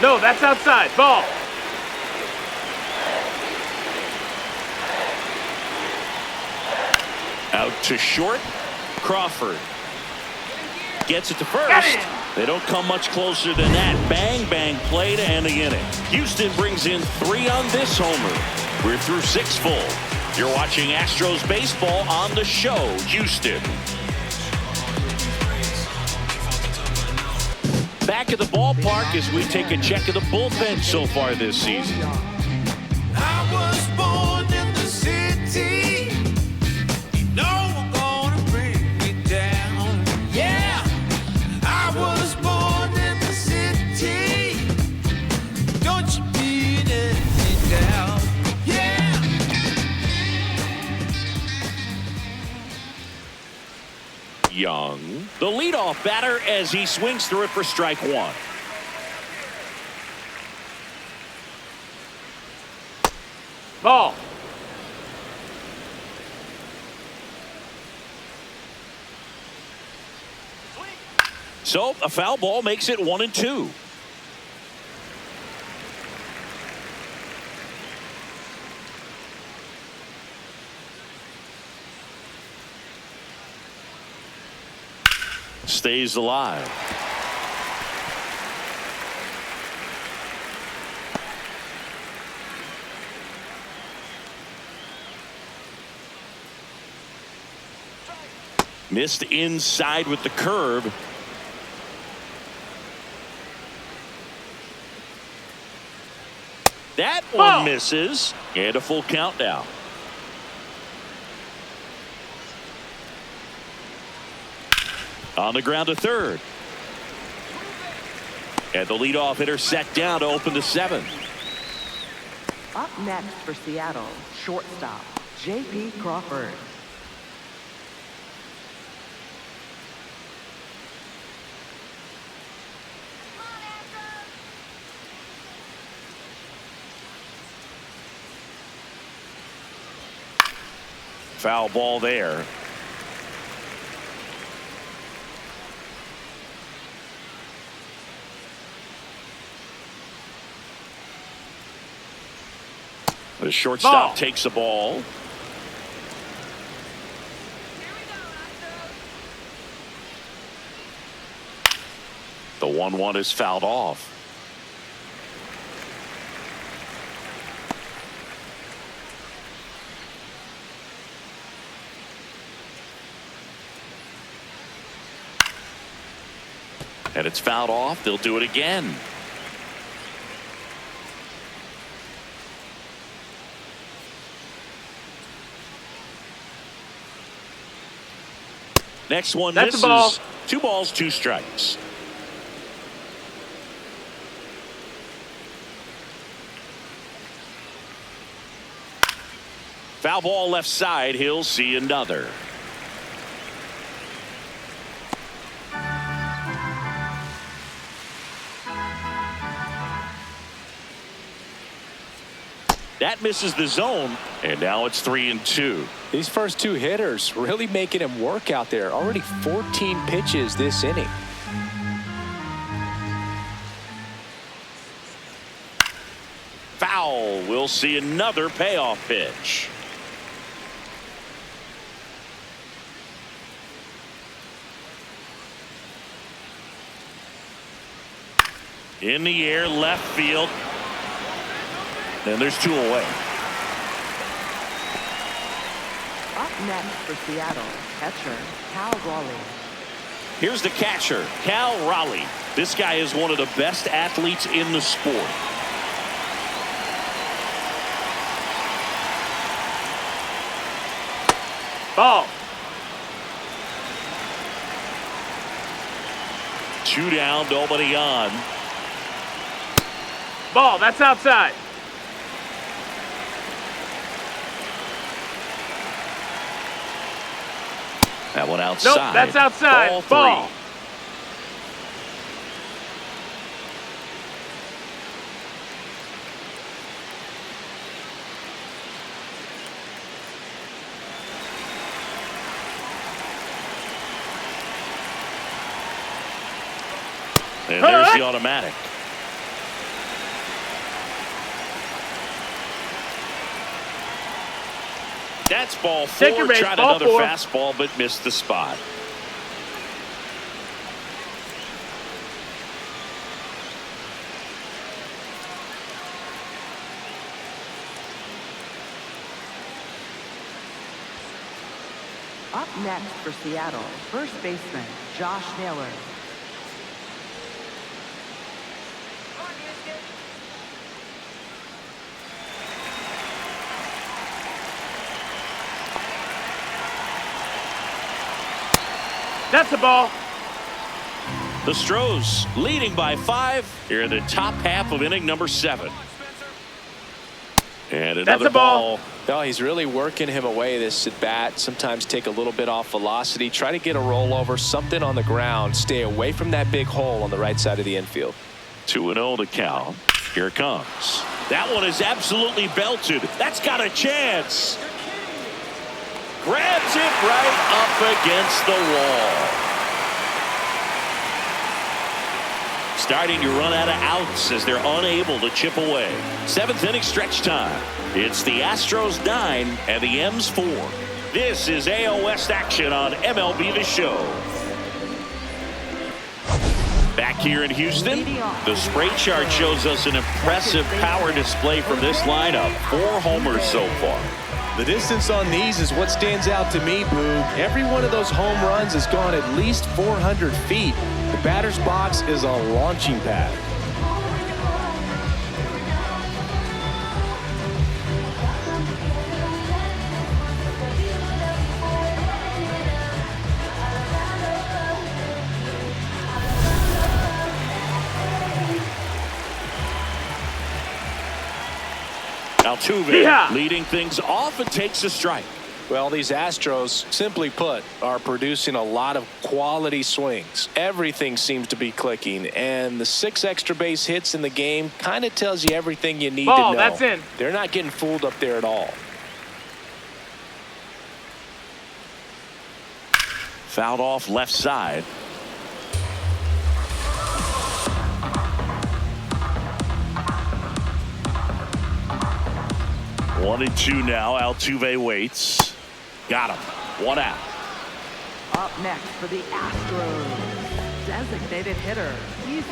No, that's outside. Ball. Out to short. Crawford gets it to first. They don't come much closer than that. Bang, bang play to end the inning. Houston brings in 3 on this homer. We're through 6 full. You're watching Astros baseball on the show, Houston. Back at the ballpark as we take a check of the bullpen so far this season. I was born in the city. You know we're gonna bring me down. Yeah, I was born in the city. Don't you beat it down. Yeah. Young, the leadoff batter as he swings through it for strike 1. Ball. So a foul ball makes it 1-2. Stays alive. Missed inside with the curve. That one misses. And a full count now. On the ground to third. And the leadoff hitter set down to open the 7th. Up next for Seattle, shortstop, J.P. Crawford. Foul ball there. The shortstop takes the ball. The 1-1 is fouled off. And it's fouled off. They'll do it again. Next one That's misses. a ball. 2 balls, 2 strikes. Foul ball left side. He'll see another. That misses the zone, and now it's 3-2. These first 2 hitters really making him work out there. Already 14 pitches this inning. Foul. We'll see another payoff pitch. In the air, left field. And there's 2 away. Up next for Seattle, catcher Cal Raleigh. Here's the catcher, Cal Raleigh. This guy is one of the best athletes in the sport. Ball. 2 down, nobody on. Ball. That's outside. That one outside. Nope, that's outside. Ball 3. Ball. And there's the automatic. That's ball 4. Take your base, Tried ball another 4. fastball, but missed the spot. Up next for Seattle, first baseman Josh Naylor. That's a ball. The Astros leading by 5 here in the top half of inning number 7. And another That's a ball. No, he's really working him away this at bat. Sometimes take a little bit off velocity. Try to get a rollover, something on the ground. Stay away from that big hole on the right side of the infield. 2-0 to count. Here it comes. That one is absolutely belted. That's got a chance. Grabs it right up against the wall. Starting to run out of outs as they're unable to chip away. 7th inning stretch time. It's the Astros 9 and the M's 4. This is AL West action on MLB The Show. Back here in Houston, the spray chart shows us an impressive power display from this lineup. 4 homers so far. The distance on these is what stands out to me, Boo. Every one of those home runs has gone at least 400 feet. The batter's box is a launching pad. Altuve leading things off and takes a strike. Well, these Astros, simply put, are producing a lot of quality swings. Everything seems to be clicking, and the 6 extra base hits in the game kind of tells you everything you need to know. That's in. They're not getting fooled up there at all. Fouled off left side. One and two now. Altuve waits. Got him. One out. Up next for the Astros, designated hitter, Paredes.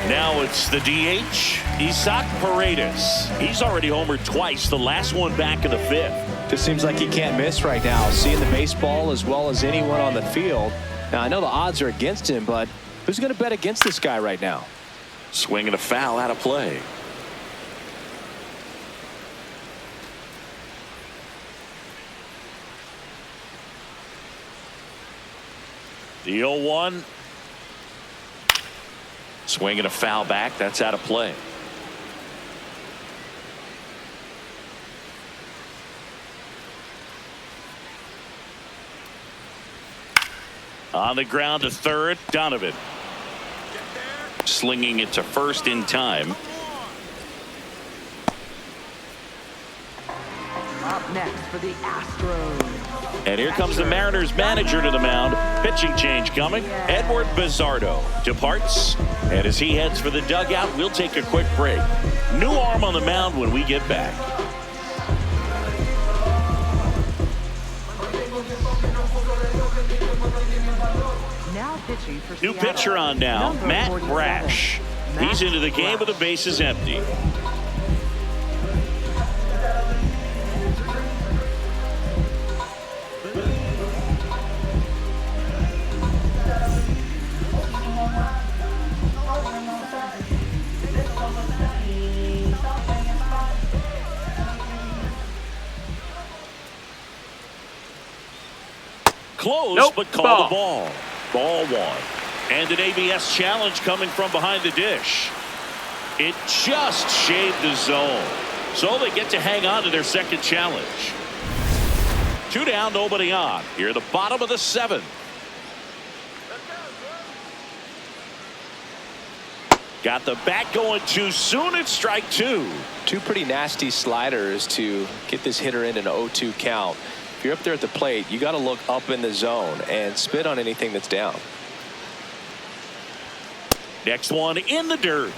Now it's the DH, Isaac Paredes. He's already homered twice, the last one back in the fifth. Just seems like he can't miss right now, seeing the baseball as well as anyone on the field. Now, I know the odds are against him, but who's going to bet against this guy right now? Swing and a foul out of play. The 0-1. Swing and a foul back. That's out of play. On the ground to third, Donovan. Slinging it to first in time. Up next for the Astros. And here comes the Mariners manager to the mound. Pitching change coming. Edward Bizzardo departs. And as he heads for the dugout, we'll take a quick break. New arm on the mound when we get back. Now pitching for New Seattle, pitcher on now, number Matt 47, Brash. He's into the game with the bases empty. Close, Nope. but call Ball. the ball. Ball one. And an ABS challenge coming from behind the dish. It just shaved the zone. So they get to hang on to their second challenge. 2 down, nobody on. Here at the bottom of the 7th. Got the bat going too soon. It's strike 2. Two pretty nasty sliders to get this hitter in an 0-2 count. If you're up there at the plate, you got to look up in the zone and spit on anything that's down. Next one in the dirt.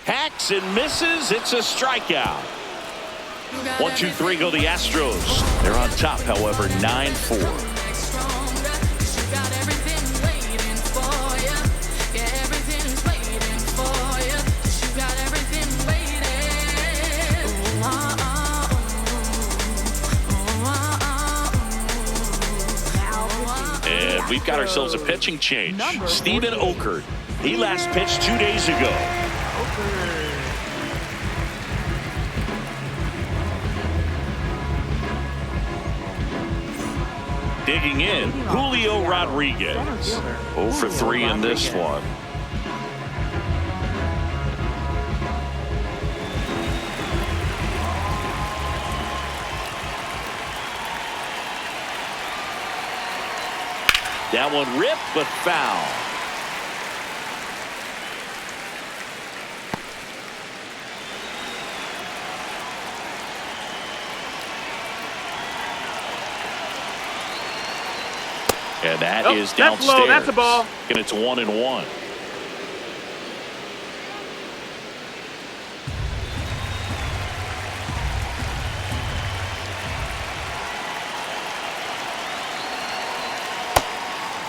Hacks and misses. It's a strikeout. 1-2-3 go the Astros. They're on top, however, 9-4. And we've got ourselves a pitching change. Steven Okert. He last pitched 2 days ago. Digging in, Julio Rodriguez. 0 for 3 in this one. That one ripped, but foul. And that is that's downstairs. low. That's a ball. And it's 1-1.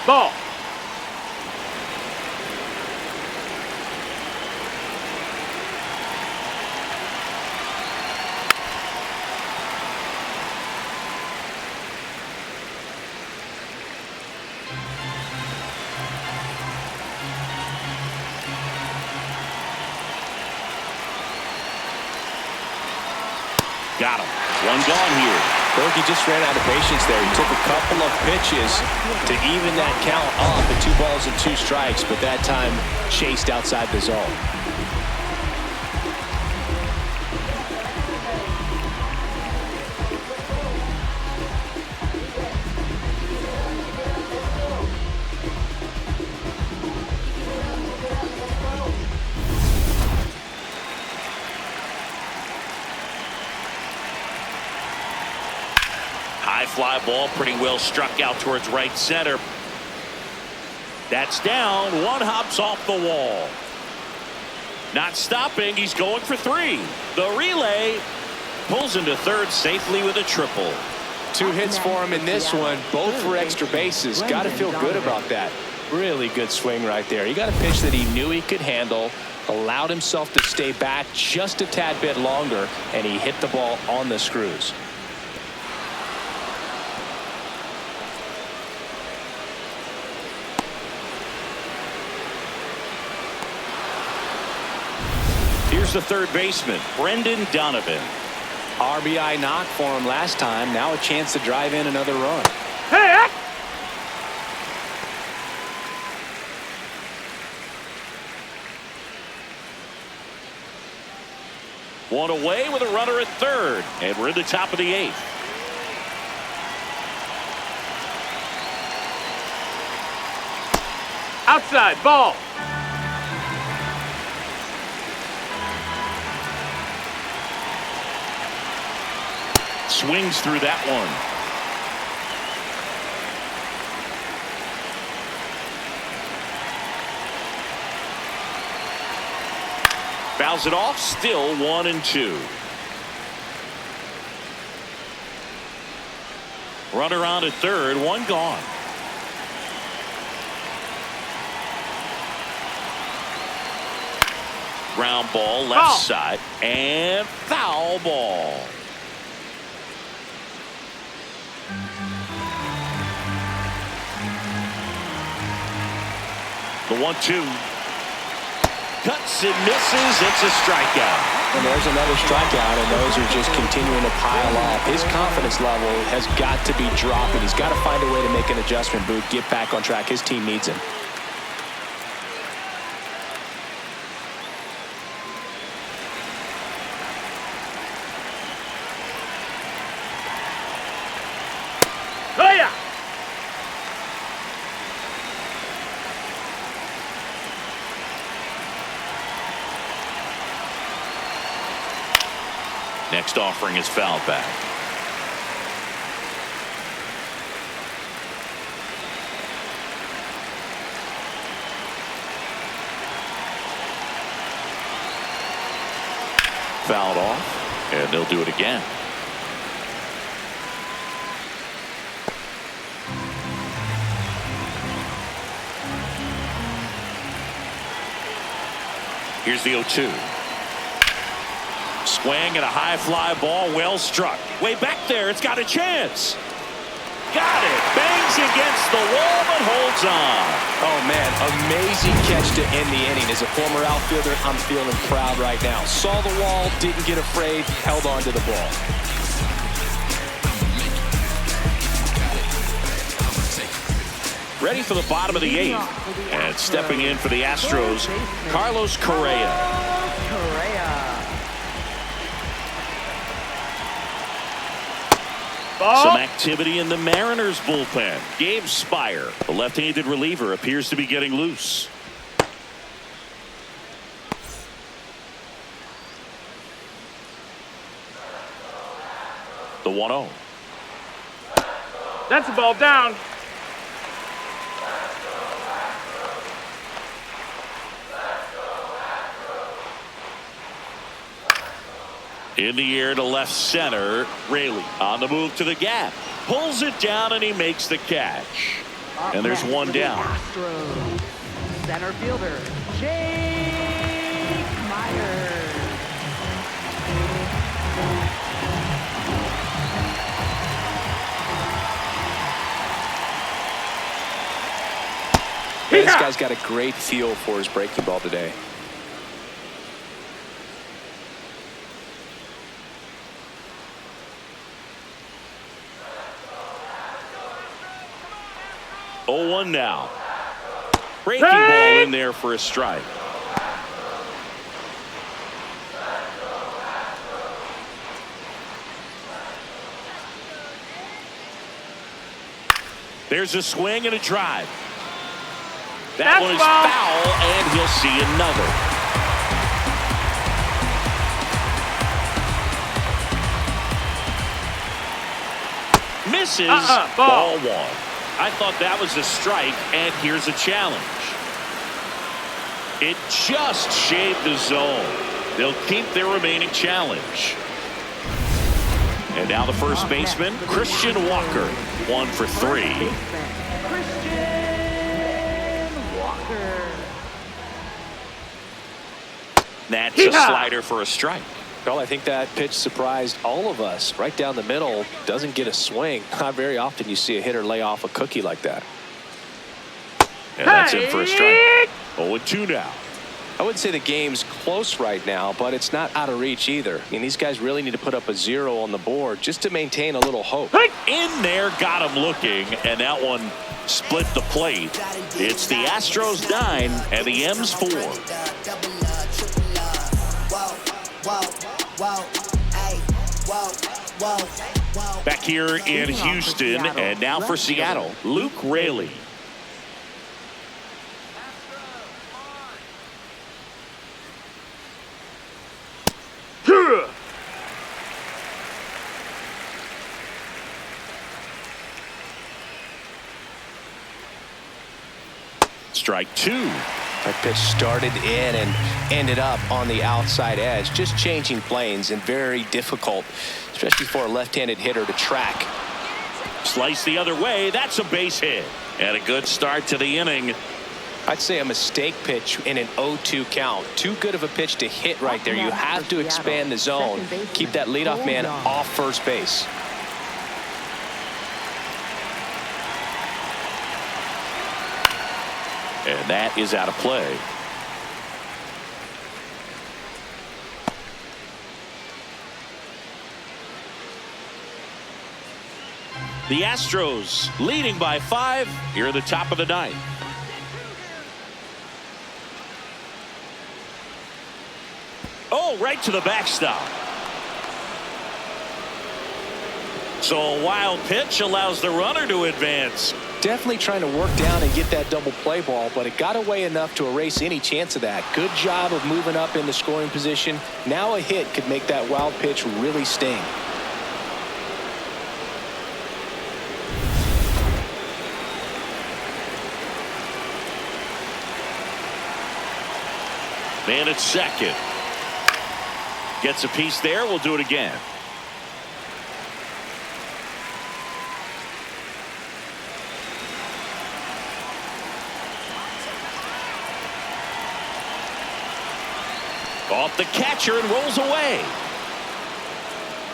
Ball. Got him. One gone here. Berkey just ran out of patience there. He took a couple of pitches to even that count up at 2 balls and 2 strikes, but that time chased outside the zone. fly ball, pretty well struck out towards right center. That's down. One hops off the wall. Not stopping. He's going for 3. The relay pulls into third safely with a triple. 2 hits for him in this one, both for extra bases. Got to feel good about that. Really good swing right there. He got a pitch that he knew he could handle, allowed himself to stay back just a tad bit longer, and he hit the ball on the screws. Here's the third baseman, Brendan Donovan. RBI knock for him last time. Now a chance to drive in another run. Hey! One away with a runner at third, and we're in the top of the 8th. Outside, ball. Swings through that one. Fouls it off, still 1-2. Runner on at third, one gone. Ground ball left side, and foul ball. The 1-2. Cuts and misses. It's a strikeout. And there's another strikeout, and those are just continuing to pile up. His confidence level has got to be dropping. He's got to find a way to make an adjustment, Boot, get back on track. His team needs him. Oh, yeah. Next offering is fouled back. Fouled off, and they'll do it again. Here's the 0-2. Swing and a high fly ball, well struck. Way back there, it's got a chance. Got it. Bangs against the wall, but holds on. Oh, man, amazing catch to end the inning. As a former outfielder, I'm feeling proud right now. Saw the wall, didn't get afraid, held on to the ball. Ready for the bottom of the 8th. And stepping in for the Astros, Carlos Correa. Some activity in the Mariners bullpen. Gabe Spire, the left-handed reliever, appears to be getting loose. The 1-0. That's the ball down. In the air to left center, Raley on the move to the gap. Pulls it down and he makes the catch. And there's one down. Astros. Center fielder, Jake Myers. This guy's got a great feel for his breaking ball today. Oh, 1 now. Breaking ball in there for a strike. There's a swing and a drive. That one is foul, and he'll see another. misses. Ball. Ball 1. I thought that was a strike, and here's a challenge. It just shaved the zone. They'll keep their remaining challenge. And now the first baseman, Christian Walker, 1 for 3. Christian Walker. That's a slider for a strike. Well, I think that pitch surprised all of us. Right down the middle, doesn't get a swing. Not very often you see a hitter lay off a cookie like that. And that's in for a strike. 0-2 now. I wouldn't say the game's close right now, but it's not out of reach either. I mean, these guys really need to put up a 0 on the board just to maintain a little hope. In there, got him looking, and that one split the plate. It's the Astros 9 and the M's 4. Back here in Houston, and now for Seattle, Luke Raley. Strike 2. That pitch started in and ended up on the outside edge. Just changing planes and very difficult, especially for a left-handed hitter to track. Slice the other way. That's a base hit. And a good start to the inning. I'd say a mistake pitch in an 0-2 count. Too good of a pitch to hit right there. You have to expand the zone. Keep that leadoff man off first base. And that is out of play. The Astros leading by 5 here at the top of the 9th. Oh, right to the backstop. So a wild pitch allows the runner to advance. Definitely trying to work down and get that double play ball, but it got away enough to erase any chance of that. Good job of moving up in the scoring position. Now a hit could make that wild pitch really sting. Man at second. Gets a piece there. We'll do it again. Off the catcher and rolls away.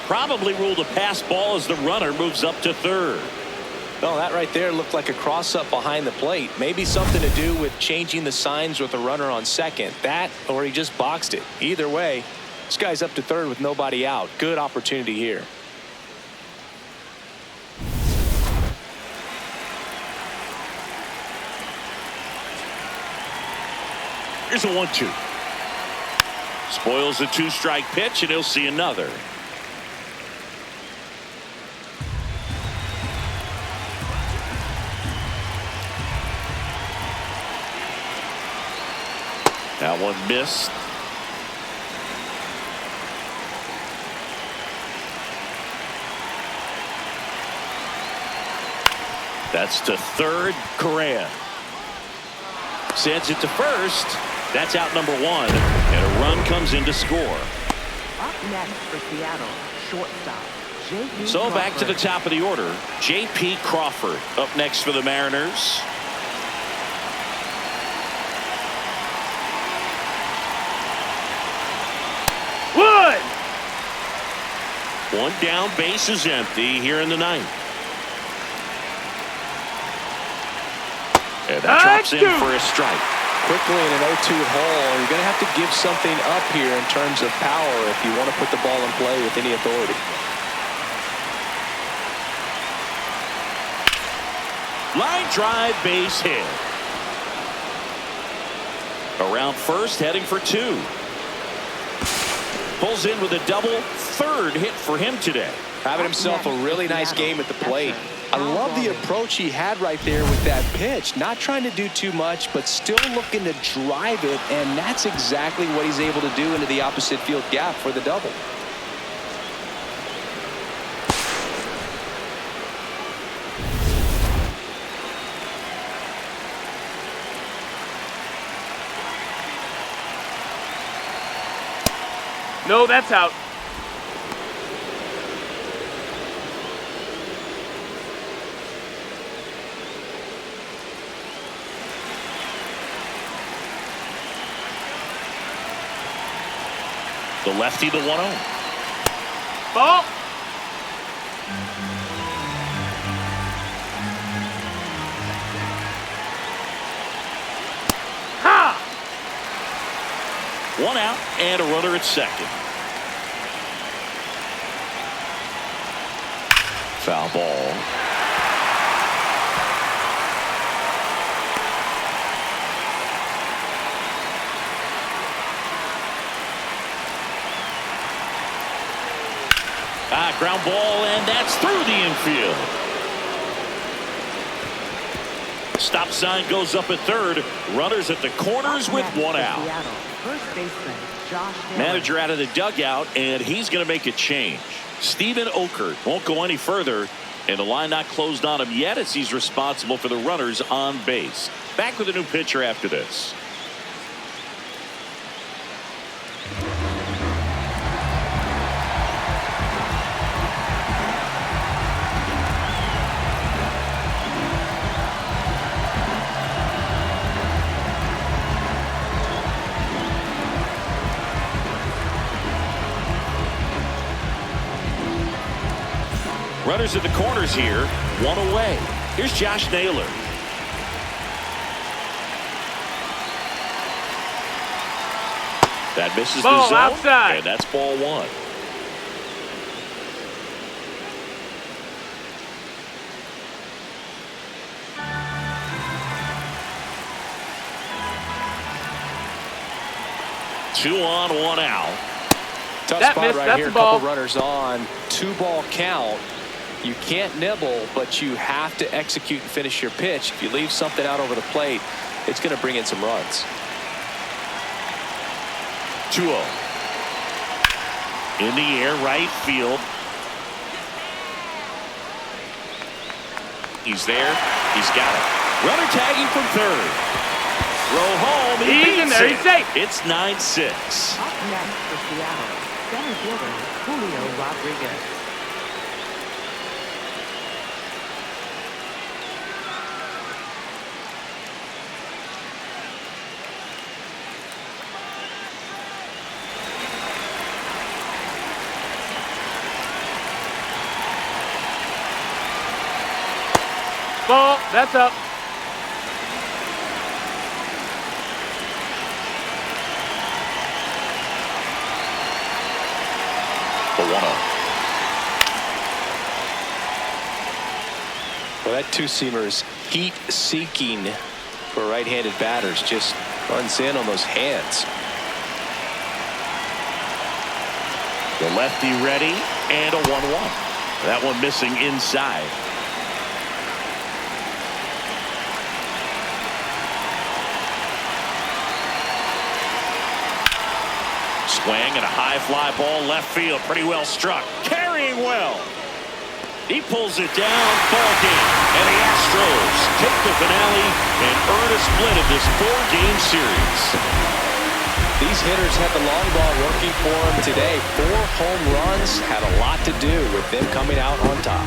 Probably ruled a pass ball as the runner moves up to third. Well, that right there looked like a cross-up behind the plate. Maybe something to do with changing the signs with the runner on second. That, or he just boxed it. Either way, this guy's up to third with nobody out. Good opportunity here. Here's a 1-2. Spoils the 2-strike pitch, and he'll see another. That one missed. That's to third. Correa sends it to first. That's out number 1, and a run comes in to score. Up next for Seattle, shortstop J.P. So back to the top of the order, J.P. Crawford up next for the Mariners. Wood! One down, base is empty here in the 9th. And that drops in for a strike. Quickly in an 0-2 hole, you're going to have to give something up here in terms of power if you want to put the ball in play with any authority. Line drive, base hit. Around first, heading for 2. Pulls in with a double, third hit for him today. Having himself a really nice game at the plate. I love the approach he had right there with that pitch. Not trying to do too much, but still looking to drive it, and that's exactly what he's able to do into the opposite field gap for the double. No, that's out. The lefty, the 1-0. Ball. Ha! 1 out and a runner at second. Foul ball. Ground ball, and that's through the infield. Stop sign goes up at third. Runners at the corners with 1 out. Seattle, first baseman Josh Taylor. Manager out of the dugout, and he's going to make a change. Steven Okert won't go any further, and the line not closed on him yet as he's responsible for the runners on base. Back with a new pitcher after this. Runners at the corners here, 1 away. Here's Josh Naylor. That misses Ball the zone, outside. and that's ball 1. Two on, 1 out. Tough That spot missed, right that's here. a ball. Couple runners on. 2-ball count. You can't nibble, but you have to execute and finish your pitch. If you leave something out over the plate, it's going to bring in some runs. 2-0. In the air, right field. He's there. He's got it. Runner tagging from third. Throw home. He He's in beats there. it. He's safe. It's 9-6. Up next for Seattle, center fielder Julio Rodriguez. Ball. That's up. The 1-0. Well, that two-seamer is heat-seeking for right-handed batters. Just runs in on those hands. The lefty ready, and a 1-1. That one missing inside. Swing and a high fly ball left field. Pretty well struck. Carrying well. He pulls it down. Ball game. And the Astros take the finale and earn a split of this 4-game series. These hitters had the long ball working for them today. 4 home runs had a lot to do with them coming out on top.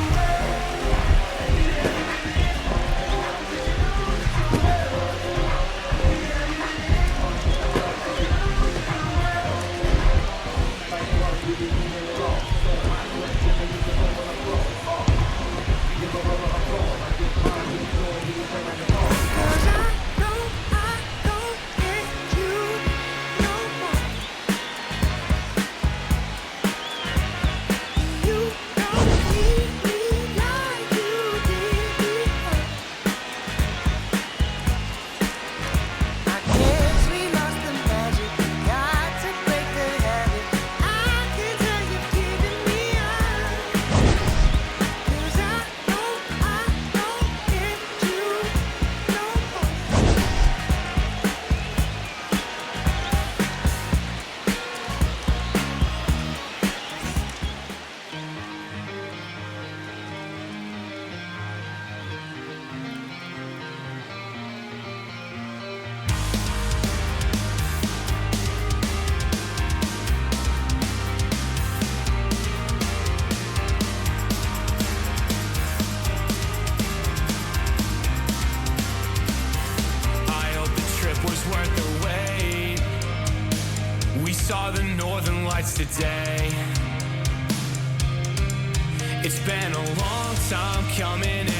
saw the northern lights today. It's been a long time coming and